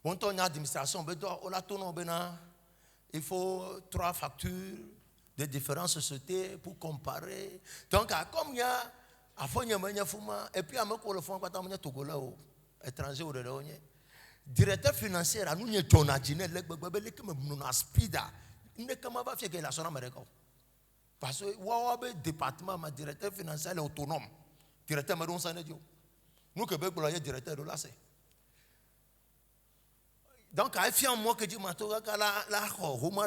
on a une administration, il faut 3 factures de différentes sociétés pour comparer. Donc, comme il y a, et puis, le fond, étranger ou directeur financier, nous sommes parce que le département, le directeur financier est autonome. Directeur, nous, Québec, le directeur de là, c'est. Donc, il y a un mois que je me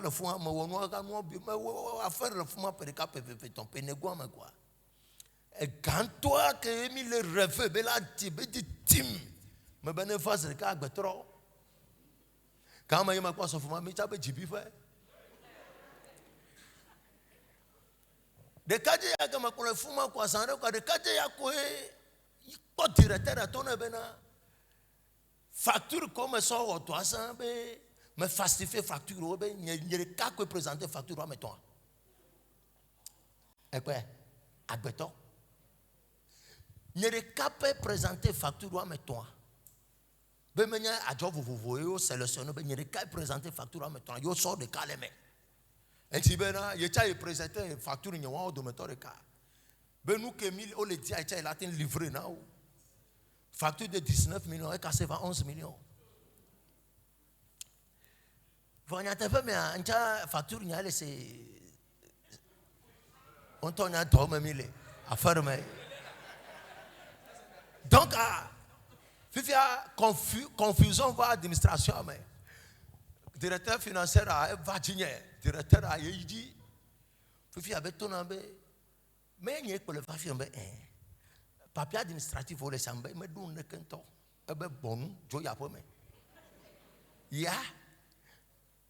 le fond, faire le fond, quoi. Et quand toi, que Émile le rêve, tu tim, me bénéfice de cas, trop. Quand je me passe au fond, je me dis, de cas, il y a un fond, quoi, sans record, de cas, il y a quoi, directeur à ton événement. Facture comme ça, 300, mais falsifier facture, il y a des cas qui présentent facture, mais toi. Et quoi? À béton. Il y a des cas qui présentent facture, mais toi. Mais il y a des vous voyez, sélectionnez, il y a des cas qui présentent facture, mais toi. Il y a des cas de cas, mais. Et si ben là, il y a des présenté facture, il y a des méthodes de cas. Ben nous, Kémil, on le dit, il a été livré là. Facture de 19 millions et cassé 11 millions. Vous avez fait, mais une facture, c'est. On tourne à toi, mais il est à fermer. Donc, il y a confusion dans l'administration. Directeur financier a Virginia, directeur a Yidi. Il y a ton mais il y a pour le faire. Papier administratif pour les sambes, mais d'où ne qu'un temps. Eh bien, bon, je y a pas. Yeah.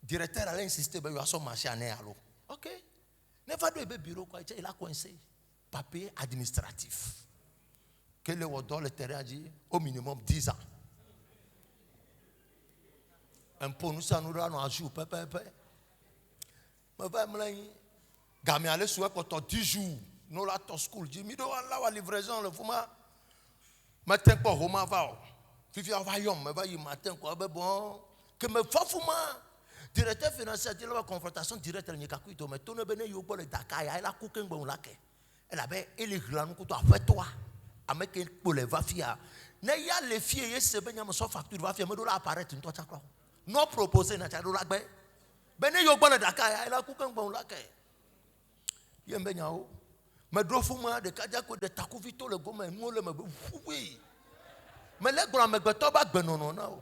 Directeur allait insister, ben, il y a son marché à Néalo. Ok. Never do a bureau, quoi. Il a coincé. Papier administratif. Quel est dans le terrain dit au minimum 10 ans. Un peu nous ça nous rend un jour, pépé. Mais va me l'aider. Gamé allait souhaiter pour 10 jours. Nous là, ton school dit, mais doit la livraison le fuma. Matin pas Roma va. Fifi va yom, mais va y matin quoi, ben bon. Que me fa fuma. Directeur financier dit la confrontation directe ni kaku to mais tourne bene yo pour le Dakar, il a cooking bon laké. Elle avait il est grand ko to fait toi. Avec pour les va fia. Ne ya les filles se benya me so facture va fia me do la apparaître une toi ça quoi. Non proposé na cha do la gbe. Bene yo pour le Dakar, il a cooking bon laké. Yem benya o. Me do fuma de kaja ko de takuvito le goma mo le me oui. Mais les grands me gbeto ba gbe non na o.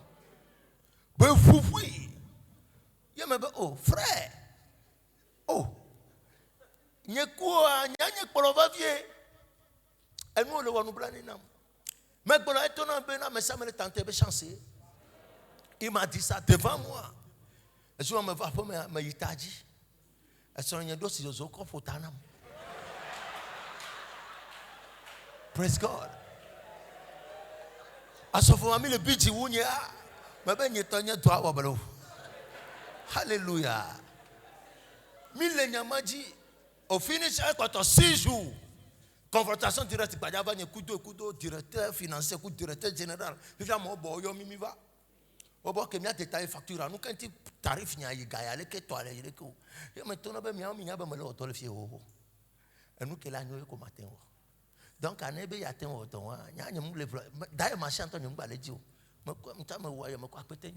Be oui. Oh, frère. Oh. Nye quoi, nye kolova vie. Et nous le voyons blâmer nam. Mais bon, étonnant bena, mais ça me tenté de chancer. Il m'a dit ça devant moi. Et je me vois pas me yitaji. Et son nye dosi yo zoko fotanam. Praise God. Asofo ami le biji wunya. Mais ben nye tonye doa wabalo. Alléluia. Millénium dit, au finish, quand 6 jours, confrontation directe, il y a un coup directeur financier, coup directeur général. Il y a un bon yo mimi va. On voit que il y a des détails facture. Nous quand il tarif il y a gaya que toi les que. Et maintenant ben miam miam ben le hotel fié oh. Et nous que la nuit comme matin. Donc à nebe ya ten auto wa. Nya nyam le d'ailleurs machin Antonio nyam ba le dit. Me quoi m'ta me wa ya me quoi péter.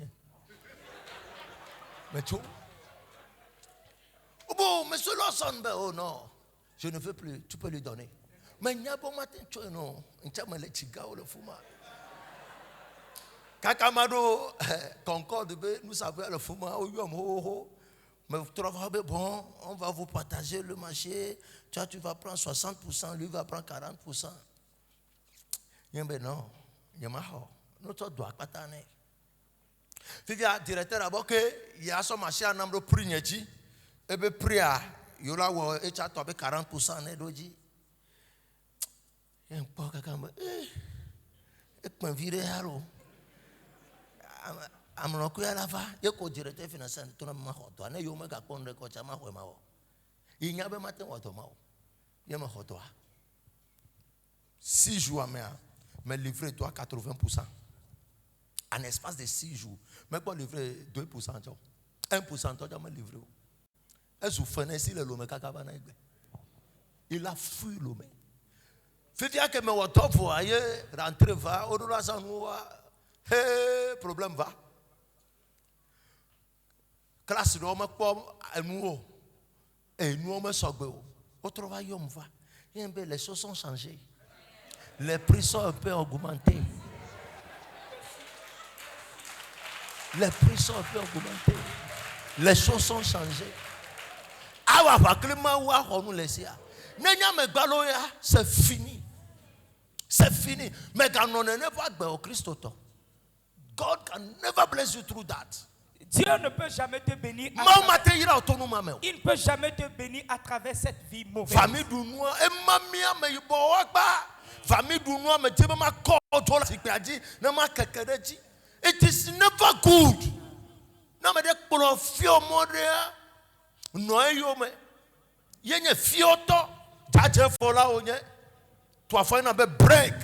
Mais tout. Oh bon, mais ce Lawson, oh non, je ne veux plus, tu peux lui donner. Mais il y a bon matin, tu non, il y a le chiga ou le fuma. Kakamado, Concorde, nous savons le fuma, mais bon, on va vous partager le marché, toi tu vas prendre 60%, lui va prendre 40%. Il y a non, il y a marre, notre doigt pas tanner. Fivia directeur d'abord que il y a son marché en nombre prix neti et be prix a yo la wo e cha to be 40% ne doji en po ka kamba e pon vire haro amno ko ya la va ye ko directeur financier to na ma ho to na yo me ga pon de ko cha ma ho ma wo il nya be matin wo to ma wo ye ma ho to 6 jours mais livré toi 80%. En espace de 6 jours. Mais pas livrer 2%. 1%, tu as livré. Est-ce que si le lome kakabana il a fui l'homme. Fait que me wato voyer rentrer va au delà sans nous problème va. Classe de homme quoi nous et nous on me sogbe. Au travail on va. Les choses sont changées. Les prix sont un peu augmentés. Les prix sont un peu augmentés. Les choses sont changées. C'est fini. C'est fini. Mais quand on n'est pas au Christ, God can never bless you through that. Dieu ne peut jamais te bénir. Il ne peut jamais te bénir à travers cette vie mauvaise. Famille du noir, et mamia me yiboakba. Famille du noir me dit ma corde la dit na ma kekereji. It is never good. Na me de profio modea. No yo me. Yenye fioto. Jaje fola onye. Toi fa na be break.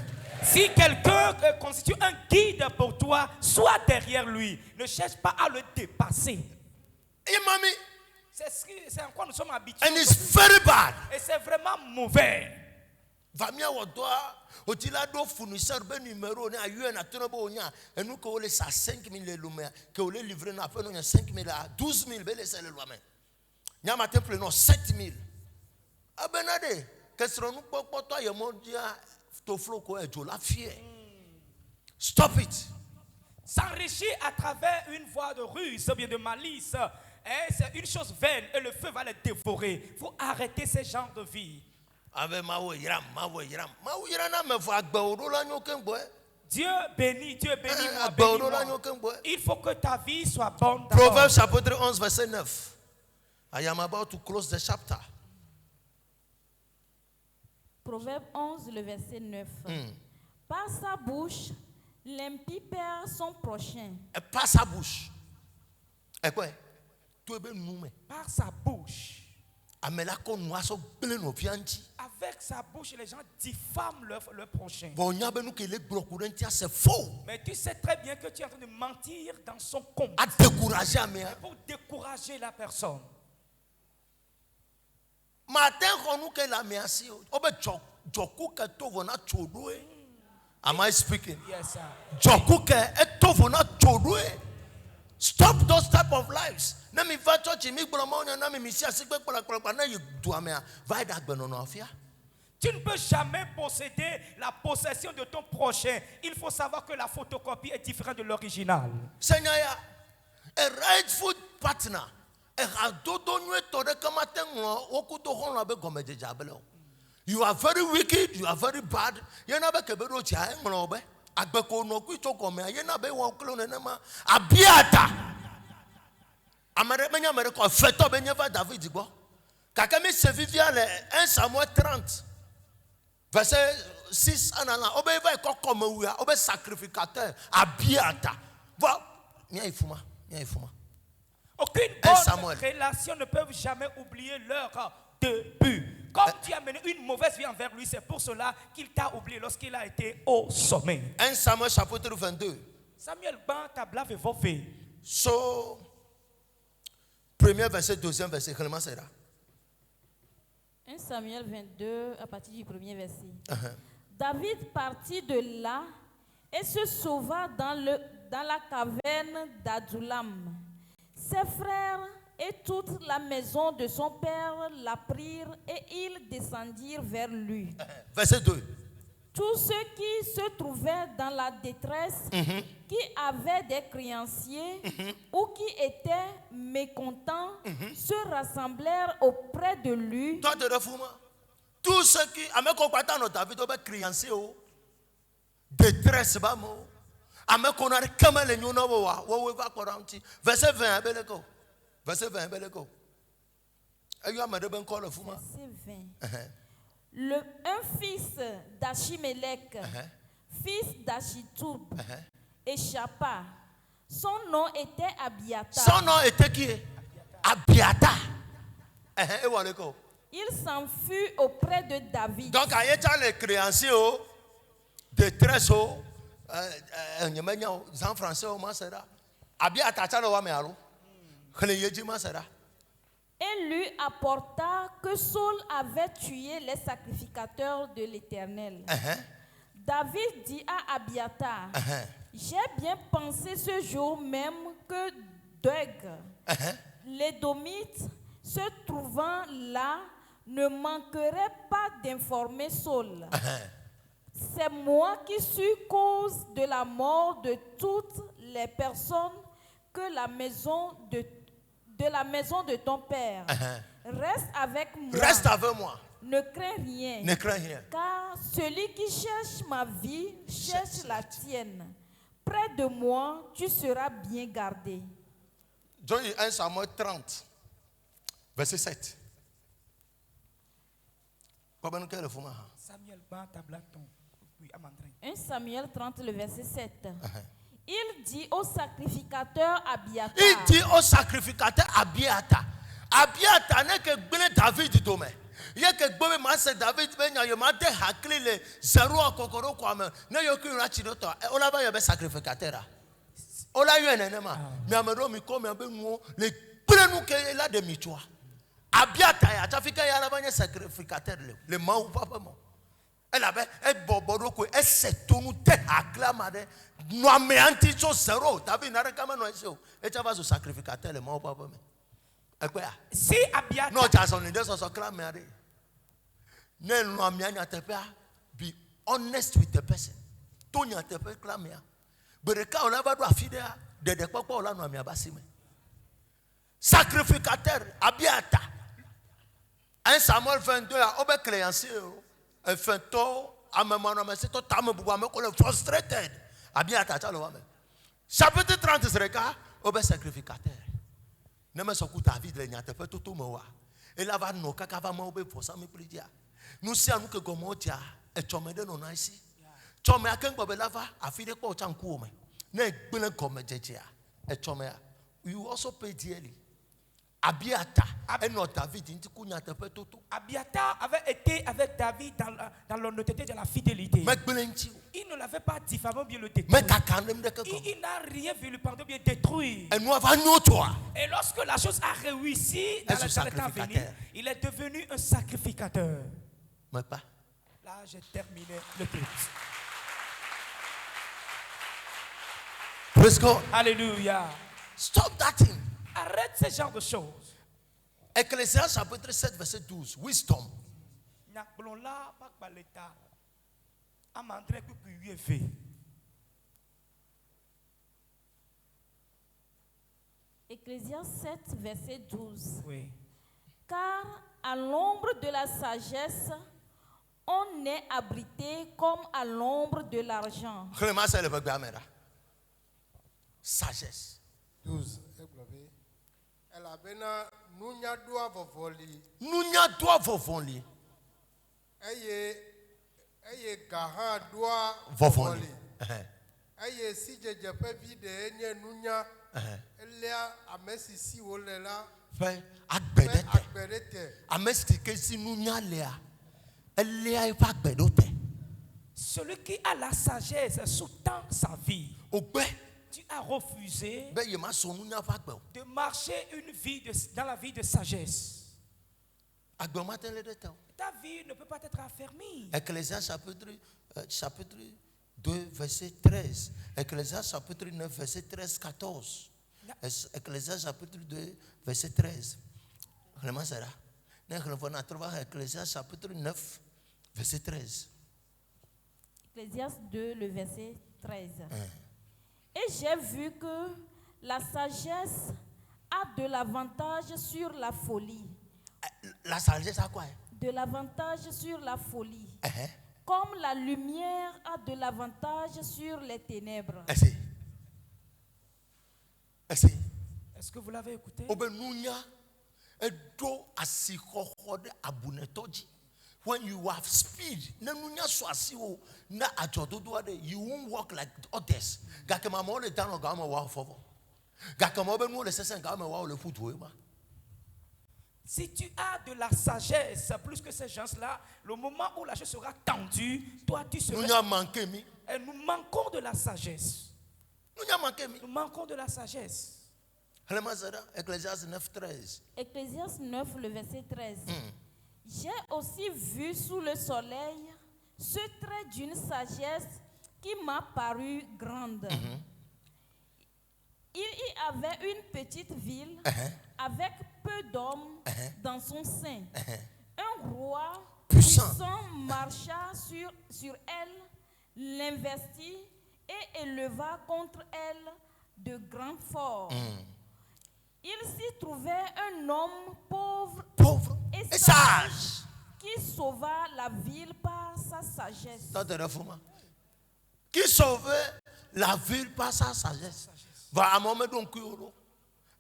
Si quelqu'un constitue un guide pour toi, sois derrière lui. Ne cherche pas à le dépasser. Et mamie. C'est en quoi nous sommes habitués. And it's very bad. Et c'est vraiment mauvais. Vamia wodoa. Otila do fournisseur ben numéro ne ayu na tonobo onya enu ko le sa 5000 le lumia que le livrer na pe no 5000 à 12000 be le sel le loi men nya matin plein no 7000 abenade que sero nu popo to ye mondia to flow ko ejo la fier. Stop it. S'enrichir à travers une voie de ruse ou bien de malice, c'est une chose vaine et le feu va le dévorer. Il faut arrêter ce genre de vie. Avec mawo yiram na me fo agbe odo la nyoken boy Dieu bénit, moi, Eh, bénis-moi. Il faut que ta vie soit bonne d'abord. Proverbs chapitre 11, verset 9. I am about to close the chapter. Proverbe 11, le verset 9. Par sa bouche, l'impie perd son prochain. Et par sa bouche. Et quoi? Tu es bien nommé. Par sa bouche. Avec sa bouche, les gens diffament leur prochain. C'est faux. Mais tu sais très bien que tu es en train de mentir dans son compte. À décourager, pour décourager la personne. Matin, am I speaking? Yes, sir. Stop those type of lives. Tu ne peux jamais posséder la possession de ton prochain. Il faut savoir que la photocopie est différente de l'original. Seigneur, a rightful partner. You are very wicked, you are very bad. Abiata. America fait David. Kakame se vivait 1 Samuel 30. Verset 6 comme sacrificateur. Abiata. Aucune bonne relation ne peut jamais oublier leur début. Comme tu as mené une mauvaise vie envers lui, c'est pour cela qu'il t'a oublié lorsqu'il a été au sommet. 1 Samuel chapitre 22. Samuel ban tabla vevove. So, premier verset, deuxième verset, comment c'est là? 1 Samuel 22, à partir du premier verset. David partit de là et se sauva dans la caverne d'Adullam. Ses frères et toute la maison de son père la prirent et ils descendirent vers lui. Verset 2. Tous ceux qui se trouvaient dans la détresse, qui avaient des créanciers ou qui étaient mécontents, se rassemblèrent auprès de lui. Tous ceux qui avaient des créanciers, détresse, verset 20. Verset 20. Un fils d'Achimélec, fils d'Achitoub, échappa. Son nom était Abiatar. Son nom était qui? Abiatar. Il s'enfuit auprès de David. Donc, il y a les créanciers, détresse, en français, Abiatar, et lui apporta que Saul avait tué les sacrificateurs de l'Éternel. David dit à Abiatar, j'ai bien pensé ce jour même que Doeg, l'Édomite, se trouvant là, ne manquerait pas d'informer Saul. C'est moi qui suis cause de la mort de toutes les personnes que la maison de ton père. Reste avec moi. Reste avec moi. Ne crains rien. Ne crains rien. Car celui qui cherche ma vie cherche la tienne. Près de moi, tu seras bien gardé. Dans 1 Samuel 30, verset 7. Samuel ban tablaton. 1 Samuel 30, le verset 7. Il dit au sacrificateur Abiatar. Il dit au sacrificateur Abiatar. Abiatar n'est que David domaine. Il y a que David il m'a dit hakli le zéro à kokoro quoi mais ne yoku rachinoto. On a pas sacrificateur. On a eu un élément. Mais amero mi comme un mo le prenu que là de michoa. Abiatar ya tafika ya la banya sacrificateur le mau papa mo. Elle avait un boboroko et c'est tout nous te acclamé. Nous avons un petit chose zéro. David n'a rien à nous et tu vas au sacrificateur le mau papa me. Si Abiatar. Non, tu as son idée sur ce clamé. Ne nous amianya te pas. Be honest with the person. Tout n'y a te pas clamé. Bereka on a pas droit fidèle. De quoi on a nous amia basime. Sacrificateur Abiatar. 1 Samuel 22 a obé créancier. Un fantôme frustrated. Chapitre 30 serait au sacrificateur. Ne me sois ta vie de l'aignate, peut tout moi. Et là va nous kaka ma obe pour ça me prier. Nous sommes que comme otia et chomede non ici. Chome aken ko belava afide ko chanku me. Ne gbele comme jeje et chome. You also pay dearly. Abiata et non David inti kunya te peut tout. Abiatar avait été avec David dans l'honnêteté de la fidélité. Il ne l'avait pas diffamé, bien le détruire. Il n'a rien voulu pardon, bien détruire. Et lorsque la chose a réussi dans le temps à venir, il est devenu un sacrificateur. Là, j'ai terminé le culte. Praise God. Alléluia. Stop that thing. Arrête ce genre de choses. Ecclésias chapitre 7 verset 12. Wisdom. Ecclésias 7 verset 12. Oui. Car à l'ombre de la sagesse, on est abrité comme à l'ombre de l'argent. Sagesse. 12. Elle a bena nunya doa vovoli. Nunya doa vovoli. Eye gaha doa Vovoli. Eye si jejepe vide enye nunya. Elia amesi si wolela. Fait agbedete. Amesi ke si nunya lea. Elia ifa agbedote. Celui qui a la sagesse sous-tend sa vie. Tu as refusé de marcher une vie dans la vie de sagesse. Ta vie ne peut pas être affermie. Ecclésias chapitre 2 verset 13. Ecclésias chapitre 9 verset 13 14. Ecclésias chapitre 2 verset 13. Ecclésias chapitre 9 verset 13. Ecclésias 2 le verset 13. Et j'ai vu que la sagesse a de l'avantage sur la folie. La sagesse a quoi? De l'avantage sur la folie. Comme la lumière a de l'avantage sur les ténèbres. Est-ce que vous l'avez écouté? When you have speed, you won't walk like others. Si tu as de la sagesse plus que ces gens-là, le moment où la chose sera tendue, toi tu seras. Et nous manquons de la sagesse. Nous manquons de la sagesse. Ecclésias 9, 13. Ecclésias 9, le verset 13. J'ai aussi vu sous le soleil ce trait d'une sagesse qui m'a paru grande. Il y avait une petite ville avec peu d'hommes dans son sein. Un roi puissant marcha sur elle, l'investit et éleva contre elle de grands forts. Il s'y trouvait un homme pauvre et sage qui sauva la ville par sa sagesse. Qui sauvait la ville par sa sagesse. Va à moment donc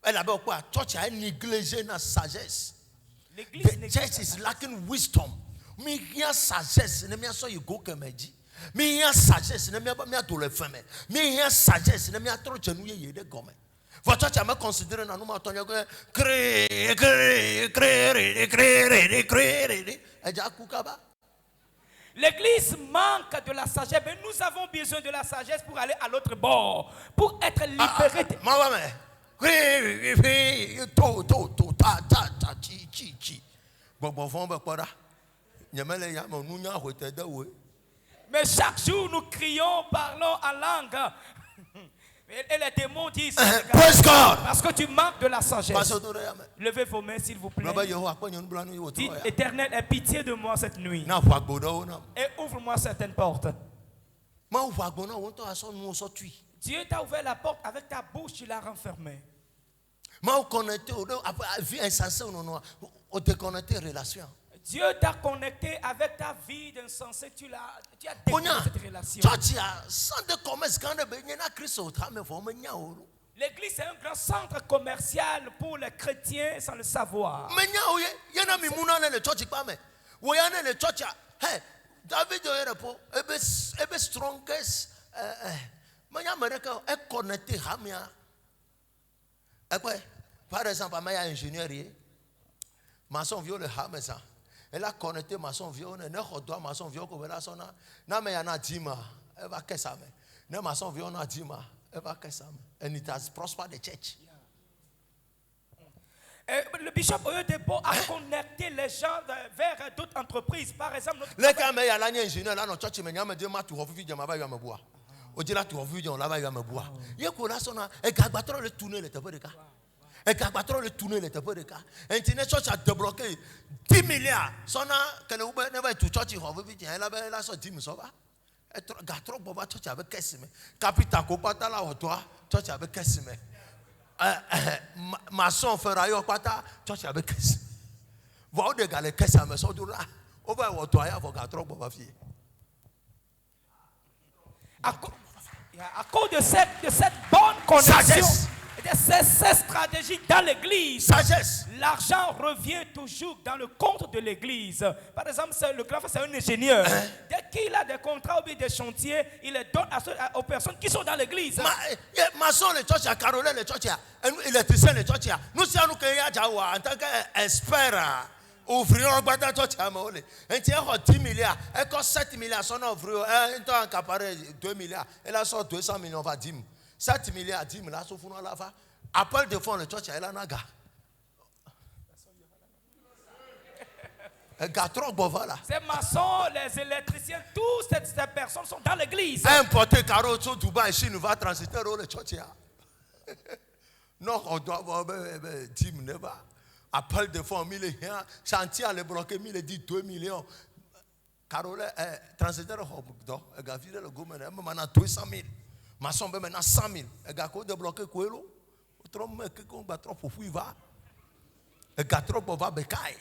elle avait quoi? Church a négligé la sagesse. The church is lacking wisdom. Mais il y a sagesse, ne me so go que me dit. Mais il y a sagesse, ne me to le femme. Mais il y a sagesse, ne me trop chenu yede gomme. Votre church a me considéré na nous matonyo créer. L'église manque de la sagesse, mais nous avons besoin de la sagesse pour aller à l'autre bord, pour être libérés. Mais chaque jour nous crions, parlons en langue. Et les démons disent, parce que tu manques de la sagesse. Levez vos mains s'il vous plaît. Dites, Éternel, aie pitié de moi cette nuit. Et ouvre-moi certaines portes. Dieu t'a ouvert la porte avec ta bouche, tu l'as renfermée. Dieu t'a connecté avec ta vie d'insensé. Tu as découvert cette relation. L'église est un grand centre commercial pour les chrétiens sans le savoir. Par exemple, il y a un ingénieur, maçon vieux le hamesa. Elle a connecté maçon vieux, ne redoit maçon vieux comme la sona. Na me yana dima, elle va qu'est-ce ça me. Ne maçon vieux na dima, elle va qu'est-ce ça me. And it has prospered the church. Le bishop Oyedepo a connecté les gens vers d'autres entreprises. Par exemple, notre le cas mais il y a l'ingénieur là dans church mais il y a me dit ma tu refuge de ma ba ya me boire. O dit là tu refuge on là ba ya me boire. Il ko la sona e gagba trop le tourner le tape de cas. Et quand on le tourner les tapes de cas, Internet Church a débloqué 10 milliards. Sona que le Uber ne va tout church il va vite. Elle a la sortie me sauva. Et trop bon va church avec qu'est-ce mais. Capita copata là au toi church avec qu'est-ce mais. Maçon ferrailleur pata church avec qu'est-ce. Va au dégaler qu'est-ce mais so dura. On va au toi ya va trop bon va fier. À cause de cette bonne connexion. Sagesse. Ces stratégies dans l'église, l'argent revient toujours dans le compte de l'église. Par exemple, le grand frère, c'est un ingénieur. Dès qu'il a des contrats ou bien des chantiers, il les donne aux personnes qui sont dans l'église. Maçon, les church, Caroline, les church, électricien, les church. Nous sommes en tant qu'experts. Ouvrir un bâtiment de church, un tiers 10 milliards, et quand 7 milliards sont ouverts, un temps accaparé 2 milliards, et là, sort 200 millions, va 10 7 milliards, 10 milliards, sauf qu'on a la fa. Appel de fonds, le church, elle a naga. Ces maçons, les électriciens, toutes ces personnes sont dans l'église. Importer carreaux sur Dubaï, Chine, va transiter le church. Non, on doit avoir 10 milliards. Appel de fonds, 1000 milliards. Chantier, le bloqué, 2 millions. Carole, transiter le hôpital, gaffier le gouvernement, maintenant 200 000. Maçon ben maintenant 100 000. Et gars ko débloqué quoi lo? Trop mais que qu'on va trop pour y va. Et gars trop pour va bécaille.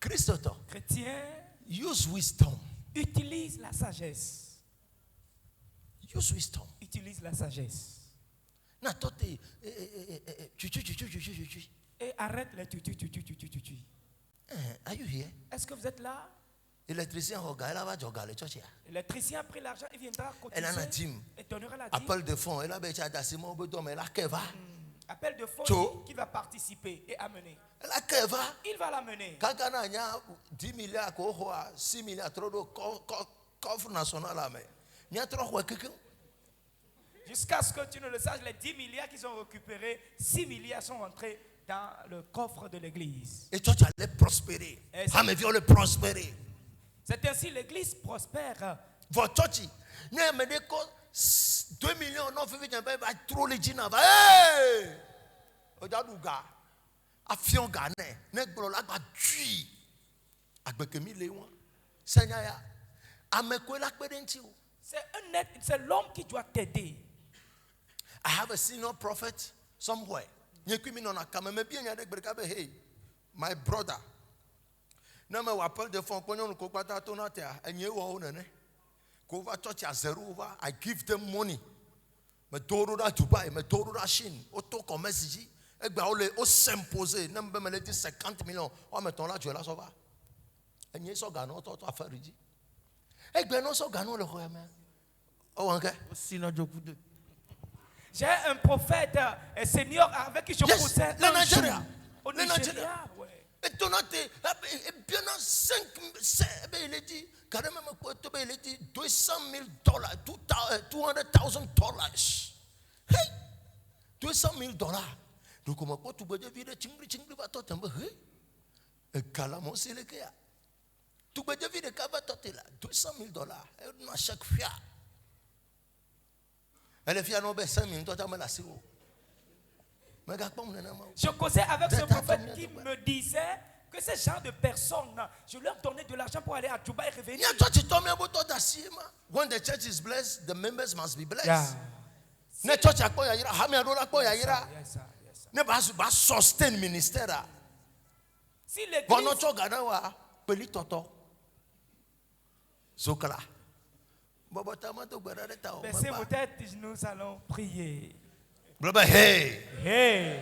Christ Chrétien, use wisdom. Utilise la sagesse. Use wisdom. Utilise la sagesse. Na tote Et arrête les tu. Are you here? Est-ce que vous êtes là? L'électricien L'électricien a pris l'argent, il viendra cotiser. Elle en a dit. Et donnera la dîme. Appel de fonds. Elle a besoin d'assiment au mais là qu'elle va. Appel de fonds qui va participer et amener. Là qu'elle va. Il va l'amener. Quand on a 10 milliards, 6 milliards, trop de coffre national là, mais il y a trop quelqu'un. Jusqu'à ce que tu ne le saches, les 10 milliards qu'ils ont récupérés, 6 milliards sont rentrés dans le coffre de l'église. Et toi, tu allais prospérer. Ah, mais viens le prospérer. C'est ainsi l'église prospère. Votre church, ne me dit que 2 millions, non, fait vite, va trop les dîners. Hey! Regarde où gars. Afion gane, ne blola ba tui. Agbekemi lewa. Seigneur ya. Amekwe la kpedenti. C'est l'homme qui doit t'aider. I have a senior prophet somewhere. Nyekumi nona kama me bien yadek brekabe hey. My brother. Na me wapel de fond konyo ko kwata to na tia enye wo onene. Ko va church a zero over. I give them money. Me toro da Dubai, me toro da Chine. Auto commerce ji. E gba o le o s'imposer. Na me le dit 50 millions. O me ton la tu la so va. Enye so gano to affaire ji. E gbe no so gano le ko ya me. Oh okay. Sina joku de. J'ai un prophète, un seigneur avec qui je possède le Nigeria. Au Nigeria, ouais. Et ton athée, bien 5, il a dit, carrément, il a dit $200,000, $200,000. Hey, $200,000. Donc, comment quoi, tu peux dire, chingri, va t'en hey, et calamon, c'est le cas. Tu peux dire, va t'en là, $200,000, et à chaque fois. Je causais avec ce prophète qui me disait que ces gens de personnes, je leur donnais de l'argent pour aller à Dubaï et revenir. When the church is blessed, the members must be blessed. Yeah. Ne church akpo ya ira, ne ba sustain ministère. Si l'église, Bonocho ganawa, peli toto. Zokala. Bobotamato gbarareta o baissez vos maba. têtes, nous allons prier. Blaba hey. Hey,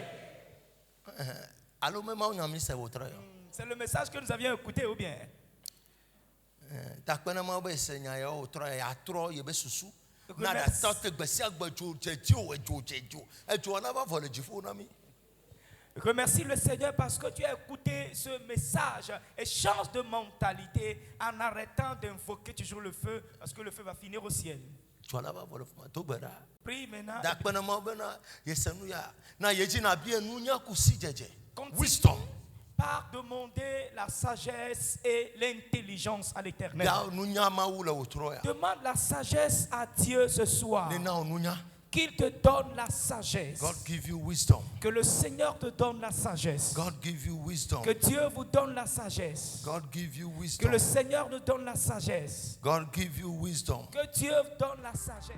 Allo mema onyami se wotra yo. c'est le message que nous avions écouté ou bien? Takpena ma be senya yo wotra ya tro ye be susu. Écoute, Na da merci. tote gbesi agbajo jejo ejo. Ejo na ba vole jifo na mi. Remercie le Seigneur parce que tu as écouté ce message et change de mentalité en arrêtant d'invoquer toujours le feu parce que le feu va finir au ciel. Jo na ba vole fuma to gbera. Prie maintenant. Dakpena ma be na yesenu ya. Na yeji na bi enu nya kusi jeje. Continue Wisdom. par demander la sagesse et l'intelligence à l'Éternel. Ya nunya ma wule wotro ya. Demande la sagesse à Dieu ce soir. Ne na onunya. Qu'il te donne la sagesse. God give you wisdom. Que le Seigneur te donne la sagesse. God give you wisdom. Que Dieu vous donne la sagesse. God give you Que wisdom. le Seigneur nous donne la sagesse. God give you wisdom. Que Dieu donne la sagesse.